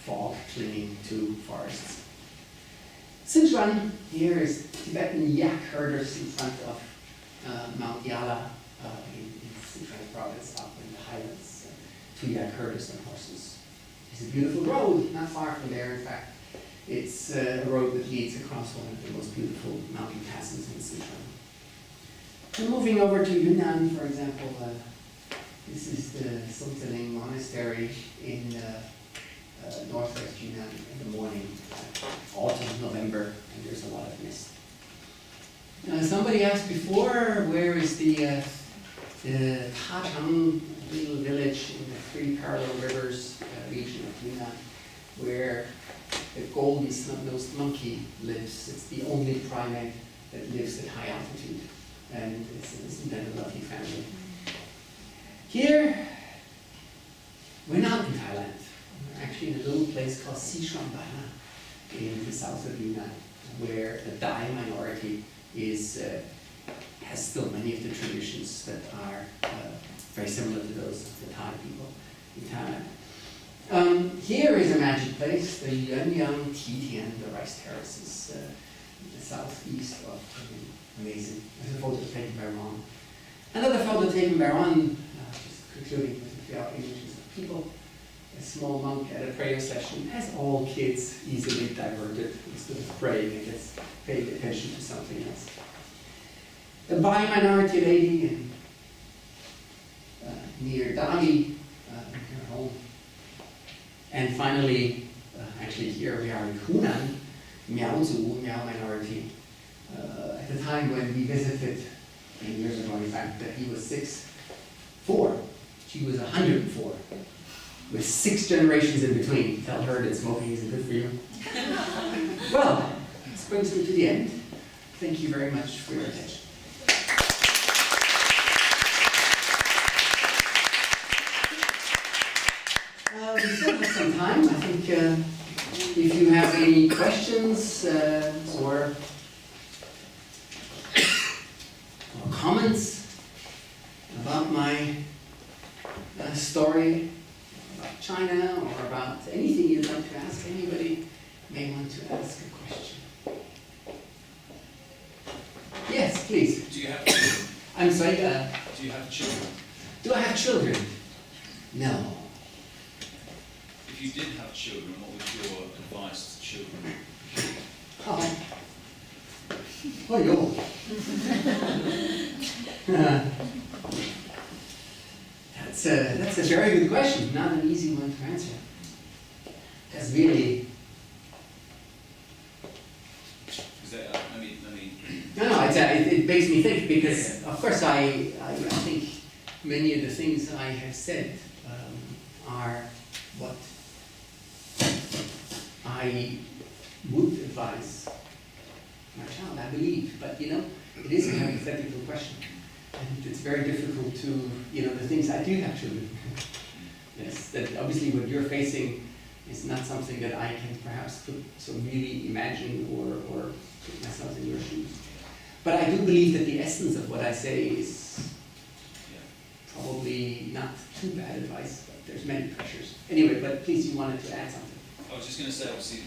fog clinging to forests. Sichuan, here is Tibetan yak herders in front of Mount Yala in Sichuan province, up in the highlands. Two yak herders on horses. It's a beautiful road, not far from there, in fact. It's a road that leads across one of the most beautiful mountain passes in Sichuan. And moving over to Yunnan, for example, this is the Songtzeling Monastery in northwest Yunnan in the morning, autumn, November, and there's a lot of mist. Somebody asked before, where is the Tachang little village in the three parallel rivers region of Yunnan, where the golden snub-nosed monkey lives. It's the only primate that lives at high altitude, and isn't that a lovely family? Here, we're not in Thailand. We're actually in a little place called Xishuangbanna in the south of Yunnan, where the Dai minority has still many of the traditions that are very similar to those of the Thai people in Thailand. Here is a magic place, the Yuanyang Titian, the rice terraces in the southeast of amazing. There's a photo taken by Ron. Another photo taken by Ron, just concluding with a few images of people. A small monk at a prayer session, as all kids, easily diverted. Instead of praying, I guess, paying attention to something else. The Bai minority lady in, near Dali, her home. And finally, actually here we are in Hunan, Miaozu, Miao minority. At the time when we visited, many years ago in fact, that he was 6'4", she was 104, with 6 generations in between. Tell her that smoking isn't good for you. Well, this brings me to the end. Thank you very much for your attention. We still have some time. I think if you have any questions or comments about my story, about China, or about anything you'd like to ask, anybody may want to ask a question. Yes, please. Do you have children? I'm sorry, Do you have children? do I have children? No. If you did have children, what would your advice to children? Oh. Oh, yo. That's a very good question. Not an easy one to answer. Because really, Is that, let me. no, it makes me think, because of course I think many of the things I have said are what I would advise my child, I believe. But you know, it is a hypothetical question. And it's very difficult to, you know, the things I do have children. Yes, that obviously what you're facing is not something that I can perhaps really imagine or put myself in your shoes. But I do believe that the essence of what I say is probably not too bad advice, but there's many pressures. Anyway, but please, you wanted to add something. I was just going to say, obviously,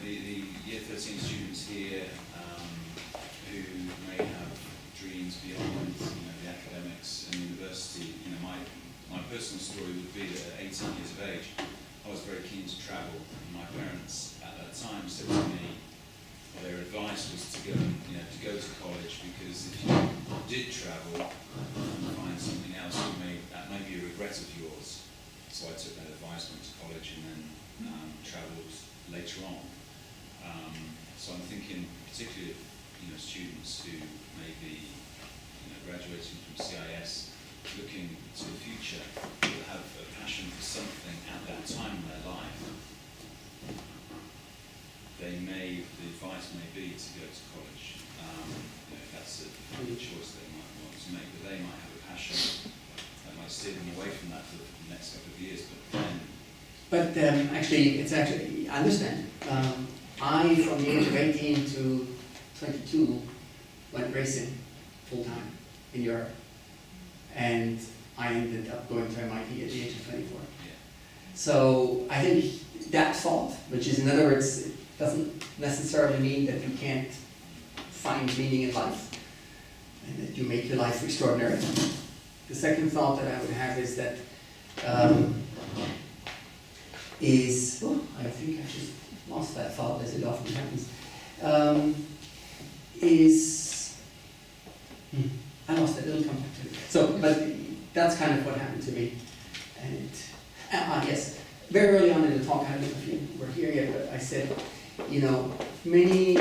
the year 13 students here who may have dreams personal story would be that at 18 years of age, I was very keen to travel. And my parents at that time said to me, well, their advice was to go, to go to college, because if you did travel and find something else, that may be a regret of yours. So I took that advice, went to college, and then travelled later on. So I'm thinking, particularly of students who may be graduating from CIS, looking to the future, will have a passion for something at that time in their life. The advice may be to go to college. That's a choice they might want to make, but they might have a passion that might steer them away from that for the next couple of years. But I understand. I, from the age of 18 to 22, went racing full time in Europe. And I ended up going to MIT at the age of 24. Yeah. So I think that thought, which is, in other words, it doesn't necessarily mean that you can't find meaning in life and that you make your life extraordinary. The second thought that I would have is that I think I just lost that thought, as it often happens, I lost it, it'll come back to me. So, but that's kind of what happened to me. And, yes, very early on in the talk, I don't know if you were here yet, but I said, many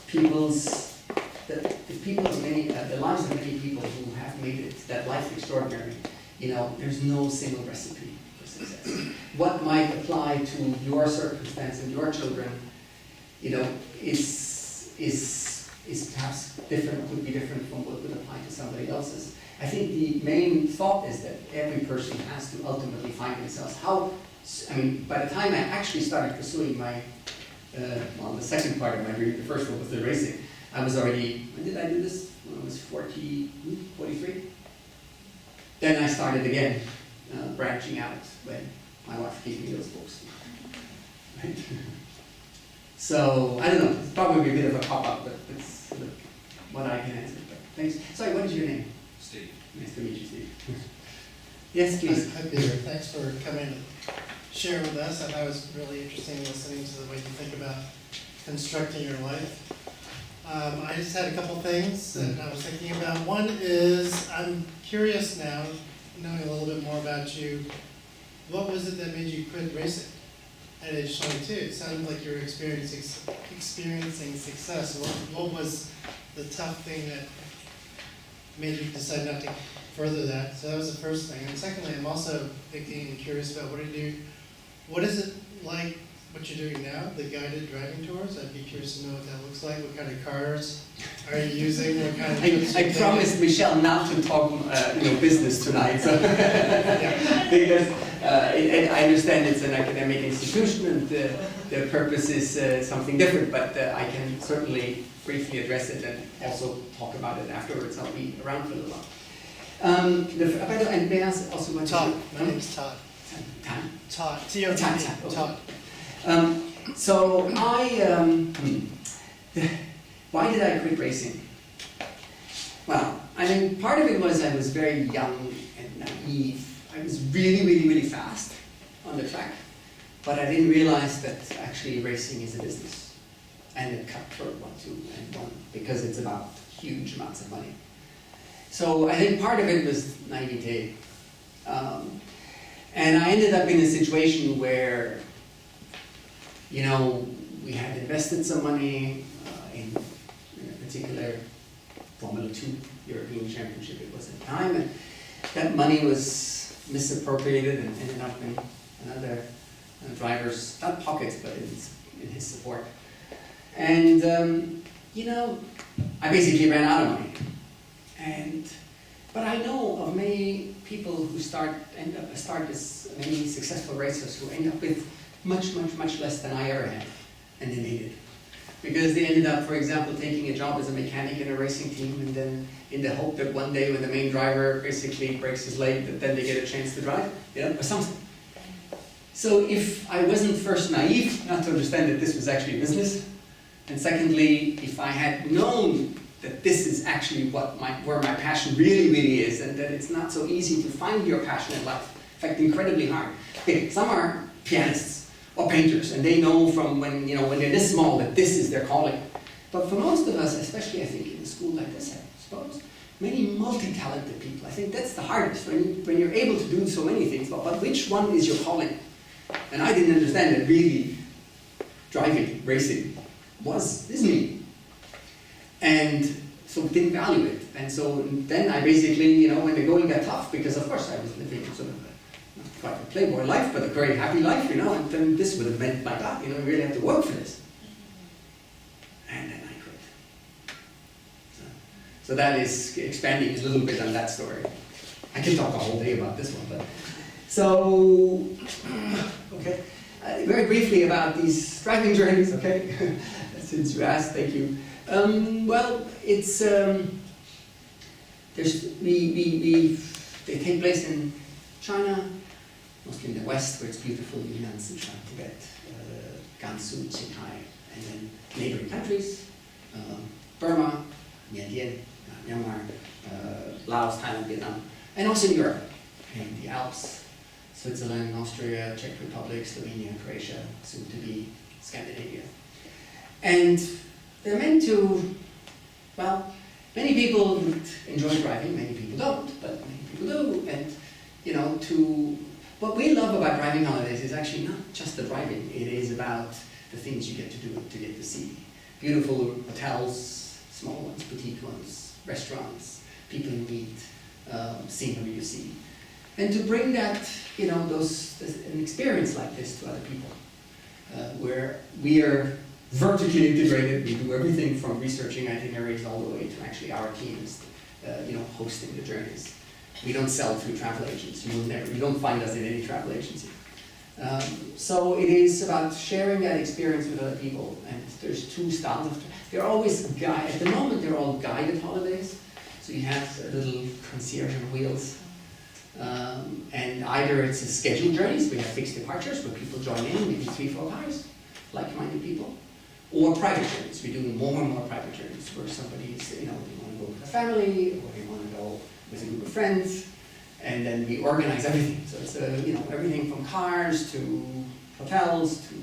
people's, the lives of many people who have made it, that life extraordinary, there's no single recipe for success. What might apply to your circumstance and your children, is perhaps different, would be different from what would apply to somebody else's. I think the main thought is that every person has to ultimately find themselves. By the time I actually started pursuing my, the second part of my dream, the first one was the racing, I was already, when did I do this? When I was 43? Then I started again, branching out when my wife gave me those books. Right? So, I don't know, it's probably a bit of a pop-up, but it's sort of what I can answer. But thanks. Sorry, what is your name? Steve. Nice to meet you, Steve. Yes, please. Hi, Peter. Thanks for coming and sharing with us. I thought it was really interesting listening to the way you think about constructing your life. I just had a couple things that I was thinking about. One is, I'm curious now, knowing a little bit more about you, what was it that made you quit racing at age 22? It sounded like you were experiencing success. What was the tough thing that made you decide not to further that? So that was the first thing. And secondly, I'm also thinking and curious about what is it like, what you're doing now, the guided driving tours? I'd be curious to know what that looks like. What kind of cars are you using? What kind of I promised Michelle not to talk business tonight, so because I understand it's an academic institution and the purpose is something different, but I can certainly briefly address it and also talk about it afterwards. I'll be around for a little while. And may I ask also what Todd. My name's Todd. Todd. T-O-D-D. Todd. So why did I quit racing? Well, part of it was I was very young and naive. I was really, really, really fast on the track, but I didn't realize that actually racing is a business, and a cutthroat one too, because it's about huge amounts of money. So I think part of it was naivete, and I ended up in a situation where, we had invested some money in a particular Formula 2 European Championship it was at the time, and that money was misappropriated and ended up in another driver's, not pockets, but in his support. And, I basically ran out of money. But I know of many people who start as many successful racers who end up with much, much, much less than I ever had, and they made it. Because they ended up, for example, taking a job as a mechanic in a racing team, and then in the hope that one day when the main driver basically breaks his leg, that then they get a chance to drive, or something. So if I wasn't first naive, not to understand that this was actually business, and secondly, if I had known that this is actually where my passion really, really is, and that it's not so easy to find your passion in life, fact, incredibly hard. Okay, some are pianists or painters, and they know from when they're this small that this is their calling. But for most of us, especially I think in a school like this, I suppose, many multi-talented people, I think that's the hardest, when you're able to do so many things, but which one is your calling? And I didn't understand that really driving, racing, is me. And so didn't value it. And so then I basically, when the going got tough, because of course I was living sort of not quite a playboy life, but a very happy life, and then this would have meant, my God, you really have to work for this. And then I quit. So that is expanding a little bit on that story. I can talk a whole day about this one, but so, okay. Very briefly about these driving journeys, okay? Since you asked, thank you. Well, it's they take place in China, mostly in the west, where it's beautiful, Yunnan, Sichuan, Tibet, Gansu, Qinghai, and then neighboring countries, Burma, Myanmar, Myanmar, Laos, Thailand, Vietnam, and also in Europe, in the Alps, Switzerland, Austria, Czech Republic, Slovenia, Croatia, soon to be Scandinavia. And they're meant to, well, many people would enjoy driving, many people don't, but many people do. And, what we love about driving holidays is actually not just the driving, it is about the things you get to do, to get to see. Beautiful hotels, small ones, boutique ones, restaurants, people you meet, scenery you see. And to bring that, an experience like this to other people, where we are vertically integrated, we do everything from researching itineraries all the way to actually our teams, hosting the journeys. We don't sell through travel agents. You don't find us in any travel agency. So it is about sharing that experience with other people. And there's two styles of, they're always at the moment they're all guided holidays. So you have a little concierge on wheels. And either it's a scheduled journeys, we have fixed departures where people join in, maybe 3-4 cars, like-minded people, or private journeys. We're doing more and more private journeys where somebody's, they want to go with a family, or they want to go with a group of friends, and then we organize everything. So it's everything from cars to hotels to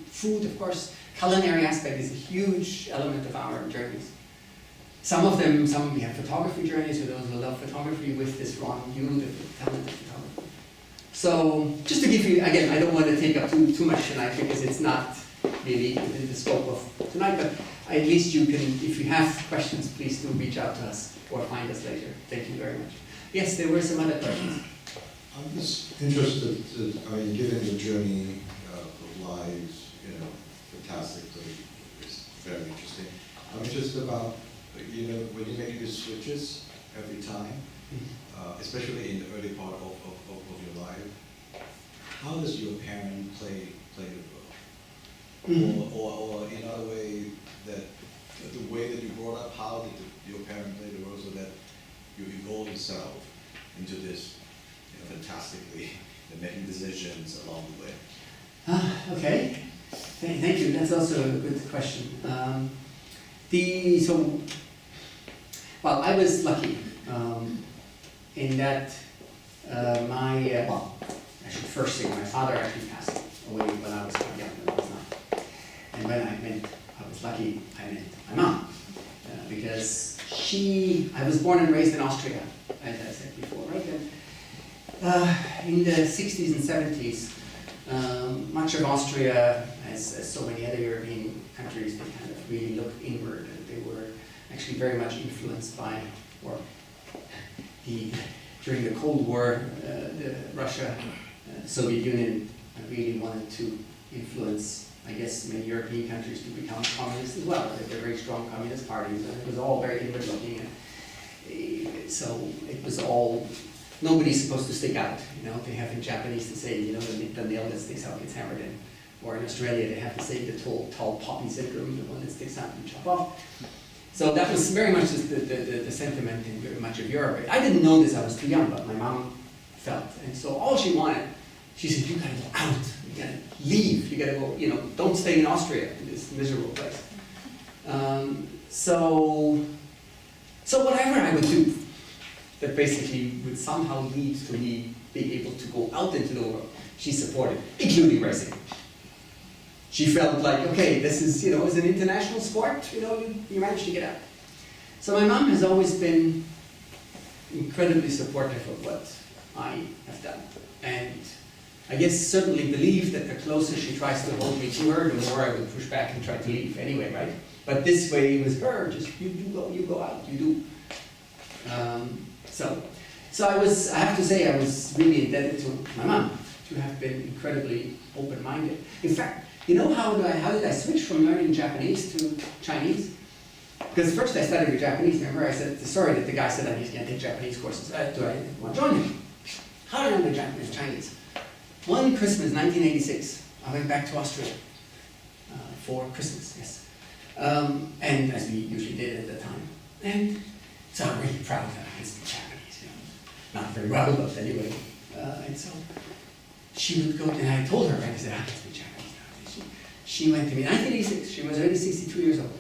food, of course. Culinary aspect is a huge element of our journeys. Some we have photography journeys for those who love photography with this Ron Yule, the talented photographer. So just to give you, again, I don't want to take up too much tonight because it's not really within the scope of tonight, but at least you can, if you have questions, please do reach out to us or find us later. Thank you very much. Yes, there were some other questions. I'm just interested, given the journey of lives, fantastically, it's very interesting. I'm interested about, when you make these switches every time, especially in the early part of your life, how does your parent play the role? Or in other way, that the way that you brought up, how did your parent play the role so that you evolve yourself into this fantastically making decisions along the way? Okay, thank you. That's also a good question. Well, I was lucky in that I should first say my father actually passed away when I was quite young, when I was 9. And when I was lucky, I meant my mom. Because I was born and raised in Austria, as I said before, right? And in the 60s and 70s, much of Austria, as so many other European countries, they kind of really looked inward, and they were actually very much influenced by, during the Cold War, Russia, the Soviet Union really wanted to influence, I guess, many European countries to become communist as well. They're very strong communist parties, and it was all very inward looking. So it was all, nobody's supposed to stick out. They have in Japanese to say, the nail that sticks out gets hammered in. Or in Australia, they have to say the tall poppy syndrome, the one that sticks out and chop off. So that was very much the sentiment in very much of Europe. I didn't know this, I was too young, but my mom felt. And so all she wanted, she said, you gotta go out, you gotta leave, you gotta go, don't stay in Austria, in this miserable place. So whatever I would do that basically would somehow lead to me being able to go out into the world, she supported, including racing. She felt like, okay, this is, it's an international sport, you managed to get out. So my mom has always been incredibly supportive of what I have done. And I guess certainly believed that the closer she tries to hold me to her, the more I would push back and try to leave anyway, right? But this way with her, just you go out, you do. So I have to say I was really indebted to my mom to have been incredibly open-minded. In fact, how did I switch from learning Japanese to Chinese? Because first I studied with Japanese. Remember I said, sorry that the guy said I can't take Japanese courses. Do I want to join him? How did I learn Japanese, Chinese? One Christmas, 1986, I went back to Austria for Christmas, yes. And as we usually did at the time. And so I'm really proud that I can speak Japanese, Not very well, but anyway. And so she would go, and I told her, right, I said, I can speak Japanese now. She went to me, 1986, she was already 62 years old.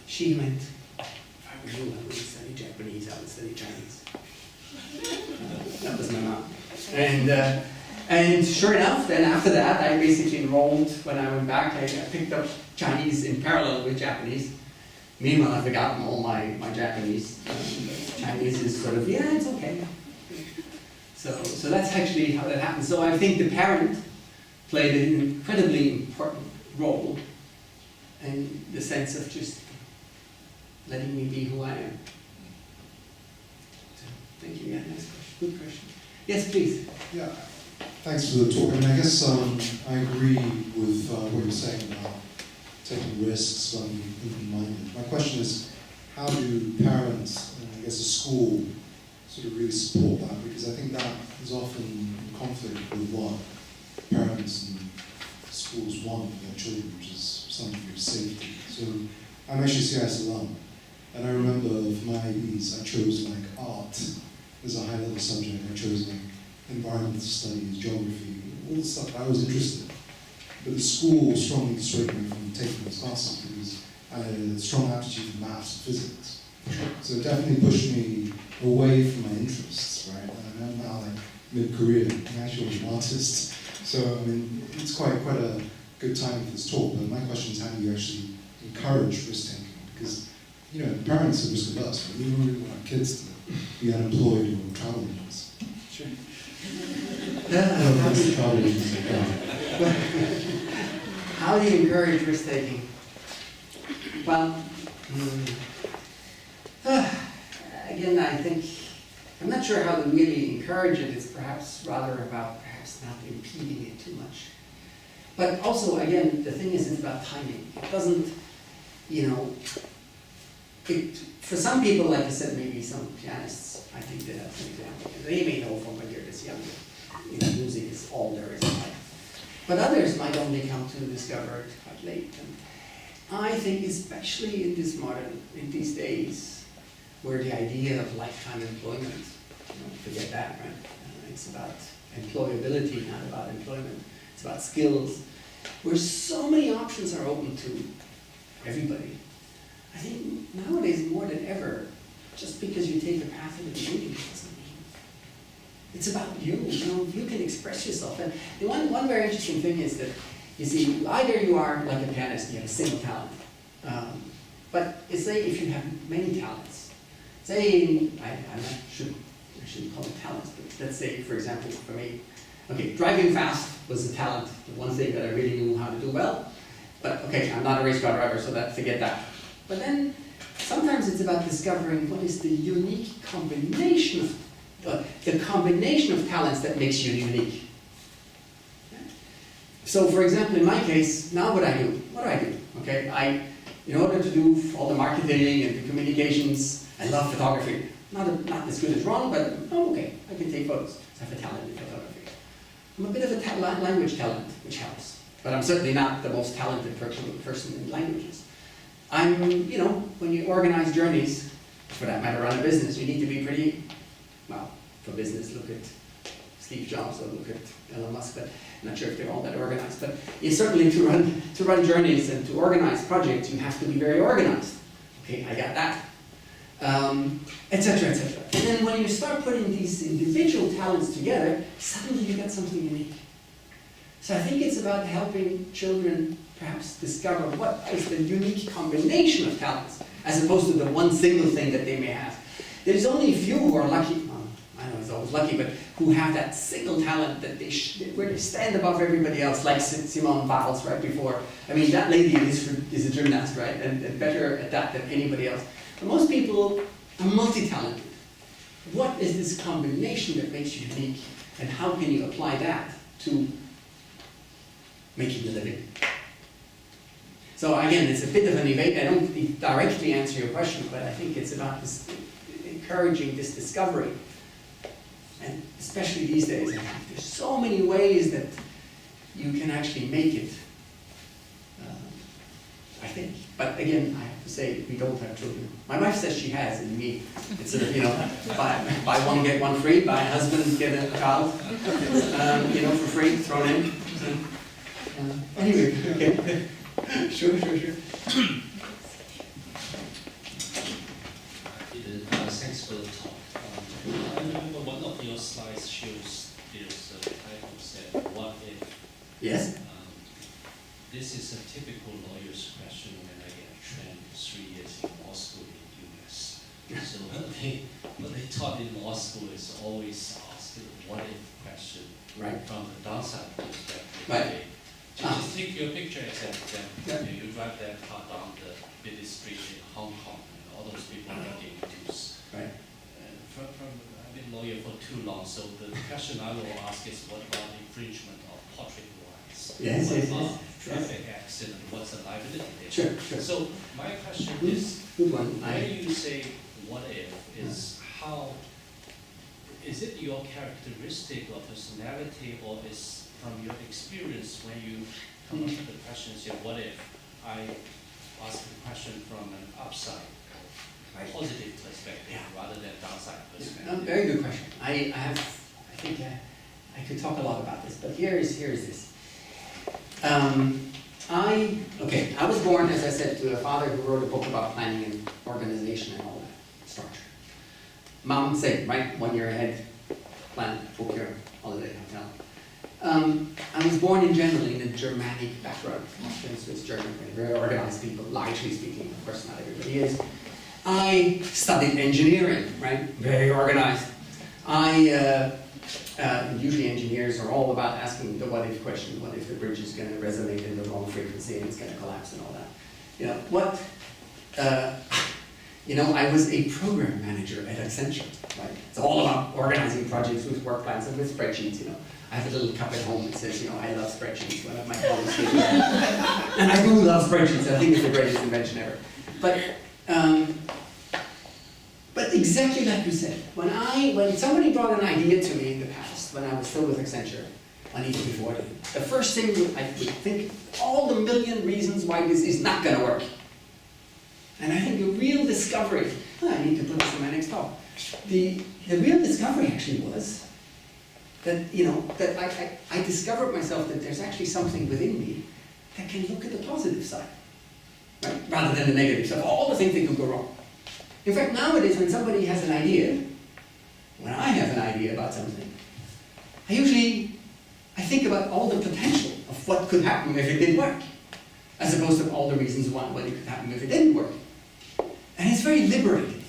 She went, if I were you, I wouldn't study Japanese, I would study Chinese. That was my mom. And sure enough, then after that, I basically enrolled, when I went back, I picked up Chinese in parallel with Japanese. Meanwhile, I've forgotten all my Japanese. Chinese is sort of, yeah, it's okay. So that's actually how that happened. So I think the parent played an incredibly important role in the sense of just letting me be who I am. So, thank you. Yeah, next question. Good question. Yes, please. Yeah, thanks for the talk. I mean, I guess I agree with what you're saying about taking risks, being open-minded. My question is, how do parents, and I guess a school, sort of really support that? Because I think that is often in conflict with what parents and schools want for their children, which is some degree of safety. So I'm actually CIS alum, and I remember for my IBs, I chose like art as a high-level subject. I chose like environmental studies, geography, all the stuff I was interested in. But the school strongly dissuaded me from taking those classes because I had a strong aptitude for maths and physics. So it definitely pushed me away from my interests, right? And I'm now like mid-career, I'm actually an artist. So I mean, it's quite a good time for this talk, but my question is, how do you actually encourage risk-taking? Because, parents are risk-averse, but we don't really want our kids to be unemployed or travel agents. Sure. How do you encourage risk-taking? Well, again, I think, I'm not sure how to really encourage it. It's perhaps rather about perhaps not impeding it too much. But also, again, the thing is, it's about timing. It doesn't, for some people, like I said, maybe some pianists, I think that that's an example. They may know from when they're this young, music is all there is in life. But others might only come to discover it quite late. And I think especially in these days, where the idea of lifetime employment, forget that, right? It's about employability, not about employment. It's about skills, where so many options are open to everybody. I think nowadays more than ever, just because you take a path in the beginning doesn't mean. It's about you, you can express yourself. And the one very interesting thing is that, you see, either you are like a pianist, you have a single talent. But say if you have many talents, say, I shouldn't call it talents, but let's say, for example, for me, okay, driving fast was a talent, the one thing that I really knew how to do well. But okay, I'm not a race car driver, so forget that. But then sometimes it's about discovering what is the unique combination of the combination of talents that makes you unique. So, for example, in my case, now what do I do? Okay, in order to do all the marketing and the communications, I love photography. Not as good as Ron, but okay, I can take photos. I have a talent in photography. I'm a bit of a language talent, which helps. But I'm certainly not the most talented person in languages. When you organize journeys, for that matter, run a business, you need to be pretty, well, for business, look at Steve Jobs or look at Elon Musk, but I'm not sure if they're all that organized. But certainly to run journeys and to organize projects, you have to be very organized. Okay, I got that. etc., etc. And then when you start putting these individual talents together, suddenly you get something unique. So I think it's about helping children perhaps discover what is the unique combination of talents, as opposed to the one single thing that they may have. There's only a few who are lucky, well, I know it's always lucky, but who have that single talent that where they stand above everybody else, like Simone Biles right before. I mean, that lady is a gymnast, right, and better at that than anybody else. But most people are multi-talented. What is this combination that makes you unique, and how can you apply that to making a living? So again, it's a bit of an debate. I don't directly answer your question, but I think it's about this, encouraging this discovery. And especially these days, I think there's so many ways that you can actually make it, I think. But again, I have to say, we don't have children. My wife says she has, and me, it's sort of, buy one, get one free, buy a husband, get a child, for free, thrown in. Anyway, okay. Sure. Thanks for the talk. I remember one of your slides shows there's a title said, "What if?" Yes? This is a typical lawyer's question when I get trained 3 years in law school in the US. So what they taught in law school is always ask the what if question Right. from the downside perspective. Right. Just take your picture as an example. Yeah. You drive that car down the busy street in Hong Kong, and all those people are getting loose. Right. I've been a lawyer for too long, so the question I will ask is, what about infringement of portrait rights? Yes, What yes, about yes. traffic accident? What's the liability there? Sure. So my question is, Good one. when you say what if, is how, is it your characteristic or personality, or is from your experience when you come up with the question, say, what if I ask the question from an upside, positive perspective, rather than downside perspective? Very good question. I think I could talk a lot about this, but here is this. I was born, as I said, to a father who wrote a book about planning and organization and all that structure. Mom said, right, 1 year ahead, plan, book your holiday hotel. I was born in generally in a Germanic background, Austrian, Swiss, German, very organized people, largely speaking, of course not everybody is. I studied engineering, right, very organized. Usually engineers are all about asking the what if question, what if the bridge is going to resonate in the wrong frequency and it's going to collapse and all that. I was a program manager at Accenture, right? It's all about organizing projects with work plans and with spreadsheets, I have a little cup at home that says, I love spreadsheets. One of my colleagues did that. And I do love spreadsheets. I think it's the greatest invention ever. But exactly like you said, when somebody brought an idea to me in the past, when I was still with Accenture, and even before, the first thing I would think, all the million reasons why this is not going to work. And I think the real discovery, I need to put this in my next talk. The real discovery actually was that, that I discovered myself that there's actually something within me that can look at the positive side, right? Rather than the negative side, all the things that could go wrong. In fact, nowadays when somebody has an idea, when I have an idea about something, I think about all the potential of what could happen if it didn't work, as opposed to all the reasons why what it could happen if it didn't work. And it's very liberating.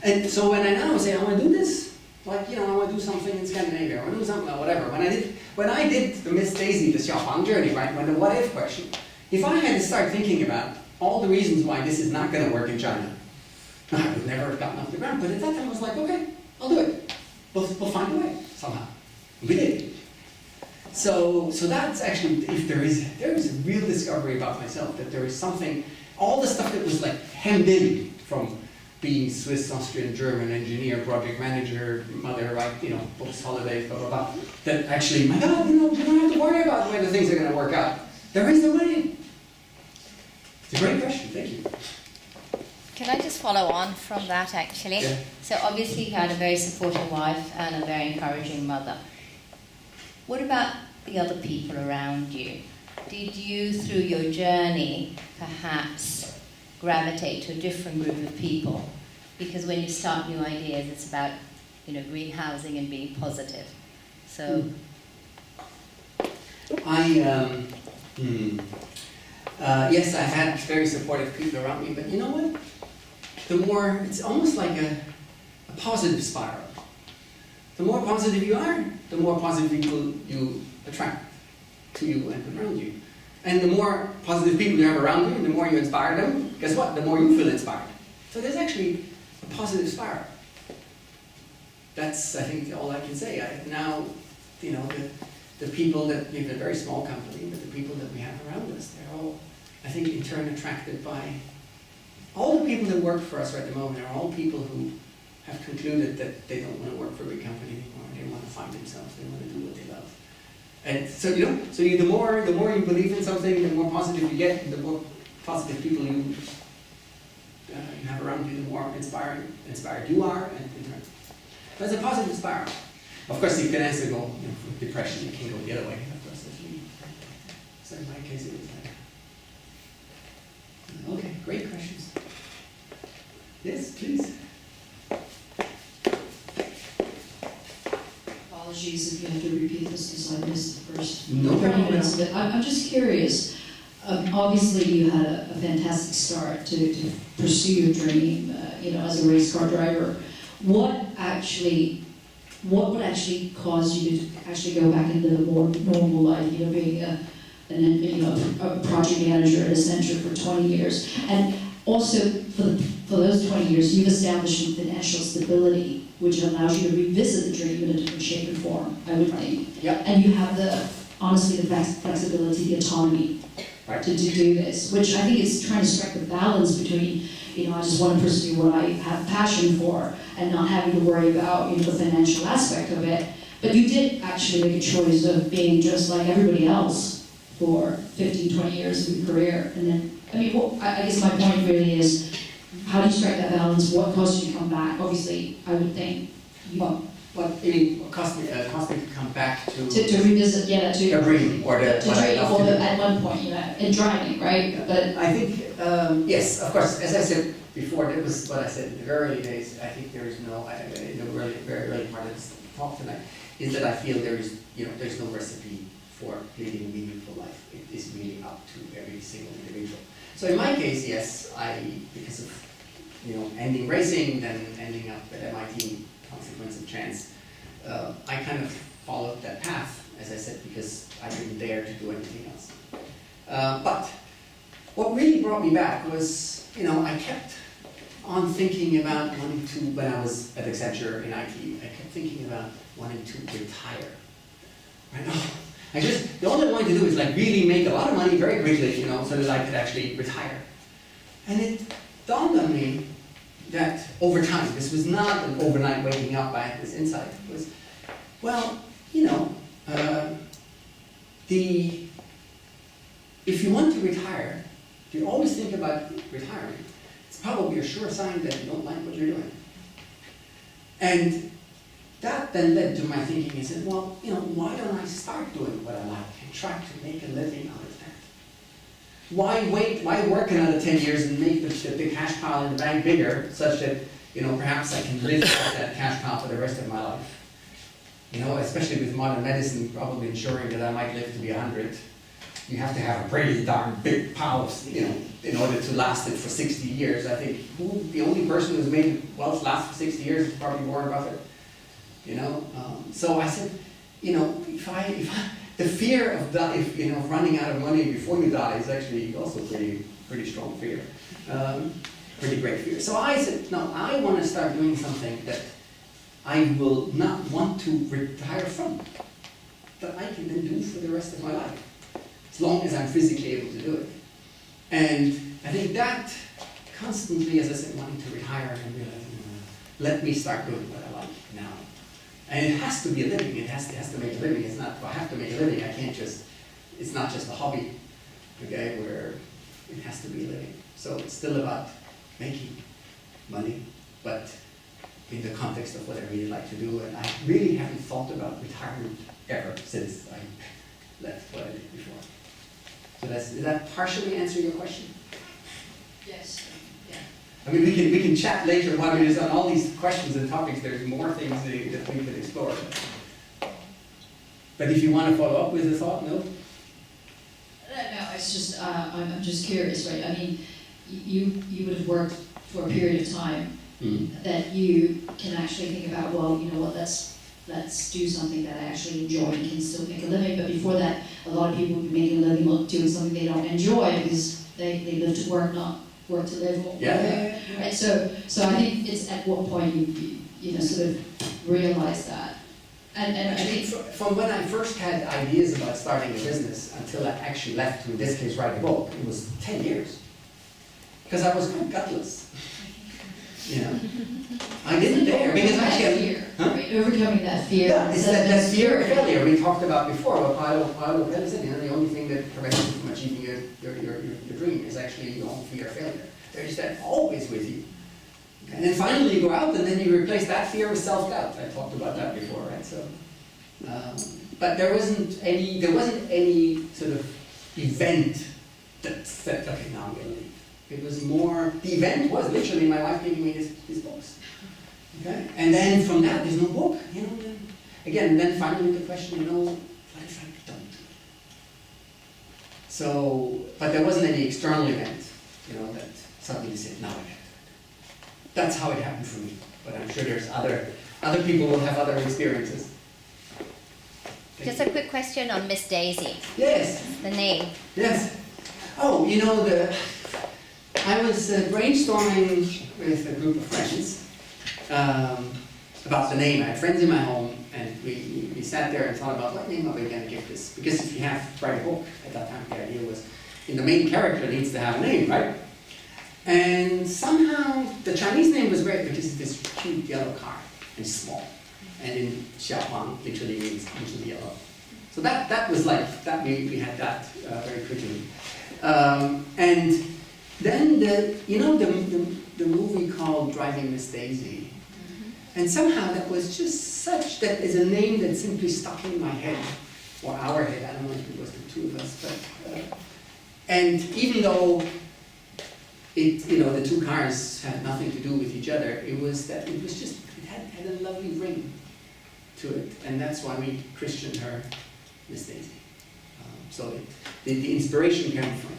And so when I now say, I want to do this, I want to do something in Scandinavia, I want to do something, whatever. When I did the Miss Daisy, the Xiaohang journey, right, when the what if question, if I had to start thinking about all the reasons why this is not going to work in China, I would never have gotten off the ground. But at that time I was like, okay, I'll do it. We'll find a way, somehow. We did. So that's actually, if there is a real discovery about myself, that there is something, all the stuff that was like hemmed in from being Swiss, Austrian, German engineer, project manager, mother, right, books, holidays, blah, blah, blah, that actually, my God, you don't have to worry about the way the things are going to work out. There is a way. It's a great question, thank you. Can I just follow on from that, actually? Yeah. So obviously you had a very supportive wife and a very encouraging mother. What about the other people around you? Did you, through your journey, perhaps gravitate to a different group of people because when you start new ideas, it's about, you know, green housing and being positive. So, Yes, I've had very supportive people around me, but you know what? The more, it's almost like a positive spiral. The more positive you are, the more positive people you attract to you and around you. And the more positive people you have around you, the more you inspire them, guess what? The more you feel inspired. So there's actually a positive spiral. That's, I think, all I can say. Now, you know, the people that, we have a very small company, but the people that we have around us, they're all, I think, in turn attracted by, all the people that work for us right at the moment are all people who have concluded that they don't want to work for a big company anymore. They want to find themselves. They want to do what they love. And so, you know, so the more you believe in something, the more positive you get, the more positive people you have around you, the more inspired you are, and in turn. So it's a positive spiral. Of course, you can also go, you know, with depression, you can go the other way, of course. So in my case, it was like, okay, great questions. Yes, please. Apologies if you have to repeat this because I missed the first No 30 problem. minutes of it. I'm just curious. Obviously, you had a fantastic start to pursue your dream, you know, as a race car driver. What would actually cause you to actually go back into the more normal life, you know, being a project manager at Accenture for 20 years? And also, for those 20 years, you've established some financial stability, which allows you to revisit the dream in a different shape and form, I would think. Yep. And you have honestly, the flexibility, the autonomy to do this, which I think is trying to strike the balance between, you know, I just want to pursue what I have passion for and not having to worry about, you know, the financial aspect of it. But you did actually make a choice of being just like everybody else for 15, 20 years of your career. And then, I mean, well, I guess my point really is, how do you strike that balance? What caused you to come back? Obviously, I would think What cost me to come back to revisit, yeah, to a dream or to what I dream, love or to do. at one point, you know, in driving, right? But I think, yes, of course, as I said before, that was what I said in the very early days. I think there is no, in the very early part of this talk tonight, is that I feel there is, you know, there's no recipe for leading a meaningful life. It is really up to every single individual. So in my case, yes, because of, you know, ending racing, then ending up at MIT, consequence of chance, I kind of followed that path, as I said, because I didn't dare to do anything else. But what really brought me back was, you know, I kept on thinking about wanting to, when I was at Accenture in IT, I kept thinking about wanting to retire. Right? The only thing I wanted to do is like really make a lot of money very quickly, you know, so that I could actually retire. And it dawned on me that over time, this was not an overnight waking up, I had this insight. It was, well, you know, if you want to retire, if you always think about retiring, it's probably a sure sign that you don't like what you're doing. And that then led to my thinking and said, well, you know, why don't I start doing what I like and try to make a living out of that? Why work another 10 years and make the cash pile in the bank bigger such that, you know, perhaps I can live off that cash pile for the rest of my life? You know, especially with modern medicine probably ensuring that I might live to be 100. You have to have a pretty darn big pile of, you know, in order to last it for 60 years. I think the only person who's made wealth last for 60 years is probably Warren Buffett. You know, so I said, you know, the fear of running out of money before you die is actually also pretty strong fear, pretty great fear. So I said, no, I want to start doing something that I will not want to retire from, that I can then do for the rest of my life, as long as I'm physically able to do it. And I think that constantly, as I said, wanting to retire and realizing, let me start doing what I like now. And it has to be a living. It has to make a living. It's not, I have to make a living. I can't just, it's not just a hobby, okay, where it has to be a living. So it's still about making money, but in the context of what I really like to do. And I really haven't thought about retirement ever since I left what I did before. So did that partially answer your question? yes, yeah. I mean, we can chat later while we're just on all these questions and topics. There's more things that we could explore. But if you want to follow up with a thought, no? No, it's just, I'm just curious, right? I mean, you would have worked for a period of time that you can actually think about, well, you know what, let's do something that I actually enjoy and can still make a living. But before that, a lot of people would be making a living doing something they don't enjoy because they live to work, not work to live. Or Yeah. Right. So I think it's at what point you know sort of realize that. And I Actually, think from when I first had ideas about starting a business until I actually left to, in this case, write a book, it was 10 years. Because I was quite gutless. You know, I didn't dare, because actually, fear, huh? right? Overcoming that fear. Yeah, it's that fear of Right. failure we talked about before. What Paolo Coelho said, you know, the only thing that prevents you from achieving your dream is actually your own fear of failure. There's that always with you. Okay? And then finally you go out and then you replace that fear with self-doubt. I talked about that before, right? So, but there wasn't any sort of event that said, okay, now I'm going to leave. It was more, the event was literally my wife giving me these books. Okay? And then from that, there's no book, you know. Then finally the question, you know, what if I don't do it? So, but there wasn't any external event, you know, that suddenly said, now I have to do it. That's how it happened for me. But I'm sure there's other people will have other experiences. Just a quick question on Miss Daisy, Yes, the name. yes. Oh, you know, I was brainstorming with a group of friends about the name. I had friends in my home, and we sat there and thought about what name are we going to give this? Because if you have to write a book, at that time the idea was, the main character needs to have a name, right? And somehow the Chinese name was great because it's this cute yellow car and small, and in Xiaohuang literally means little yellow. So that was like that. We had that very quickly, and then the movie called Driving Miss Daisy, and somehow that was just that is a name that simply stuck in my head, or our head. I don't know if it was the two of us, but and even though the two cars had nothing to do with each other, it had a lovely ring to it, and that's why we christened her Miss Daisy. So the inspiration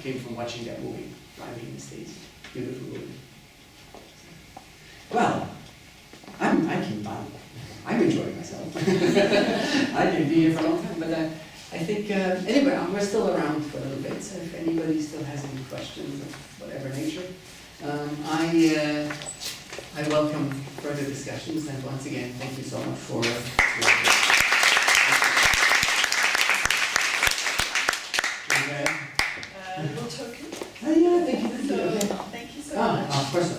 came from watching that movie, Driving Miss Daisy. Beautiful movie. Well, I'm enjoying myself. I can be here for a long time, but I think anyway, we're still around for a little bit. So if anybody still has any questions of whatever nature, I welcome further discussions. And once again, thank you so much for. Little token. Yeah, thank you. So, thank you so much. Of course.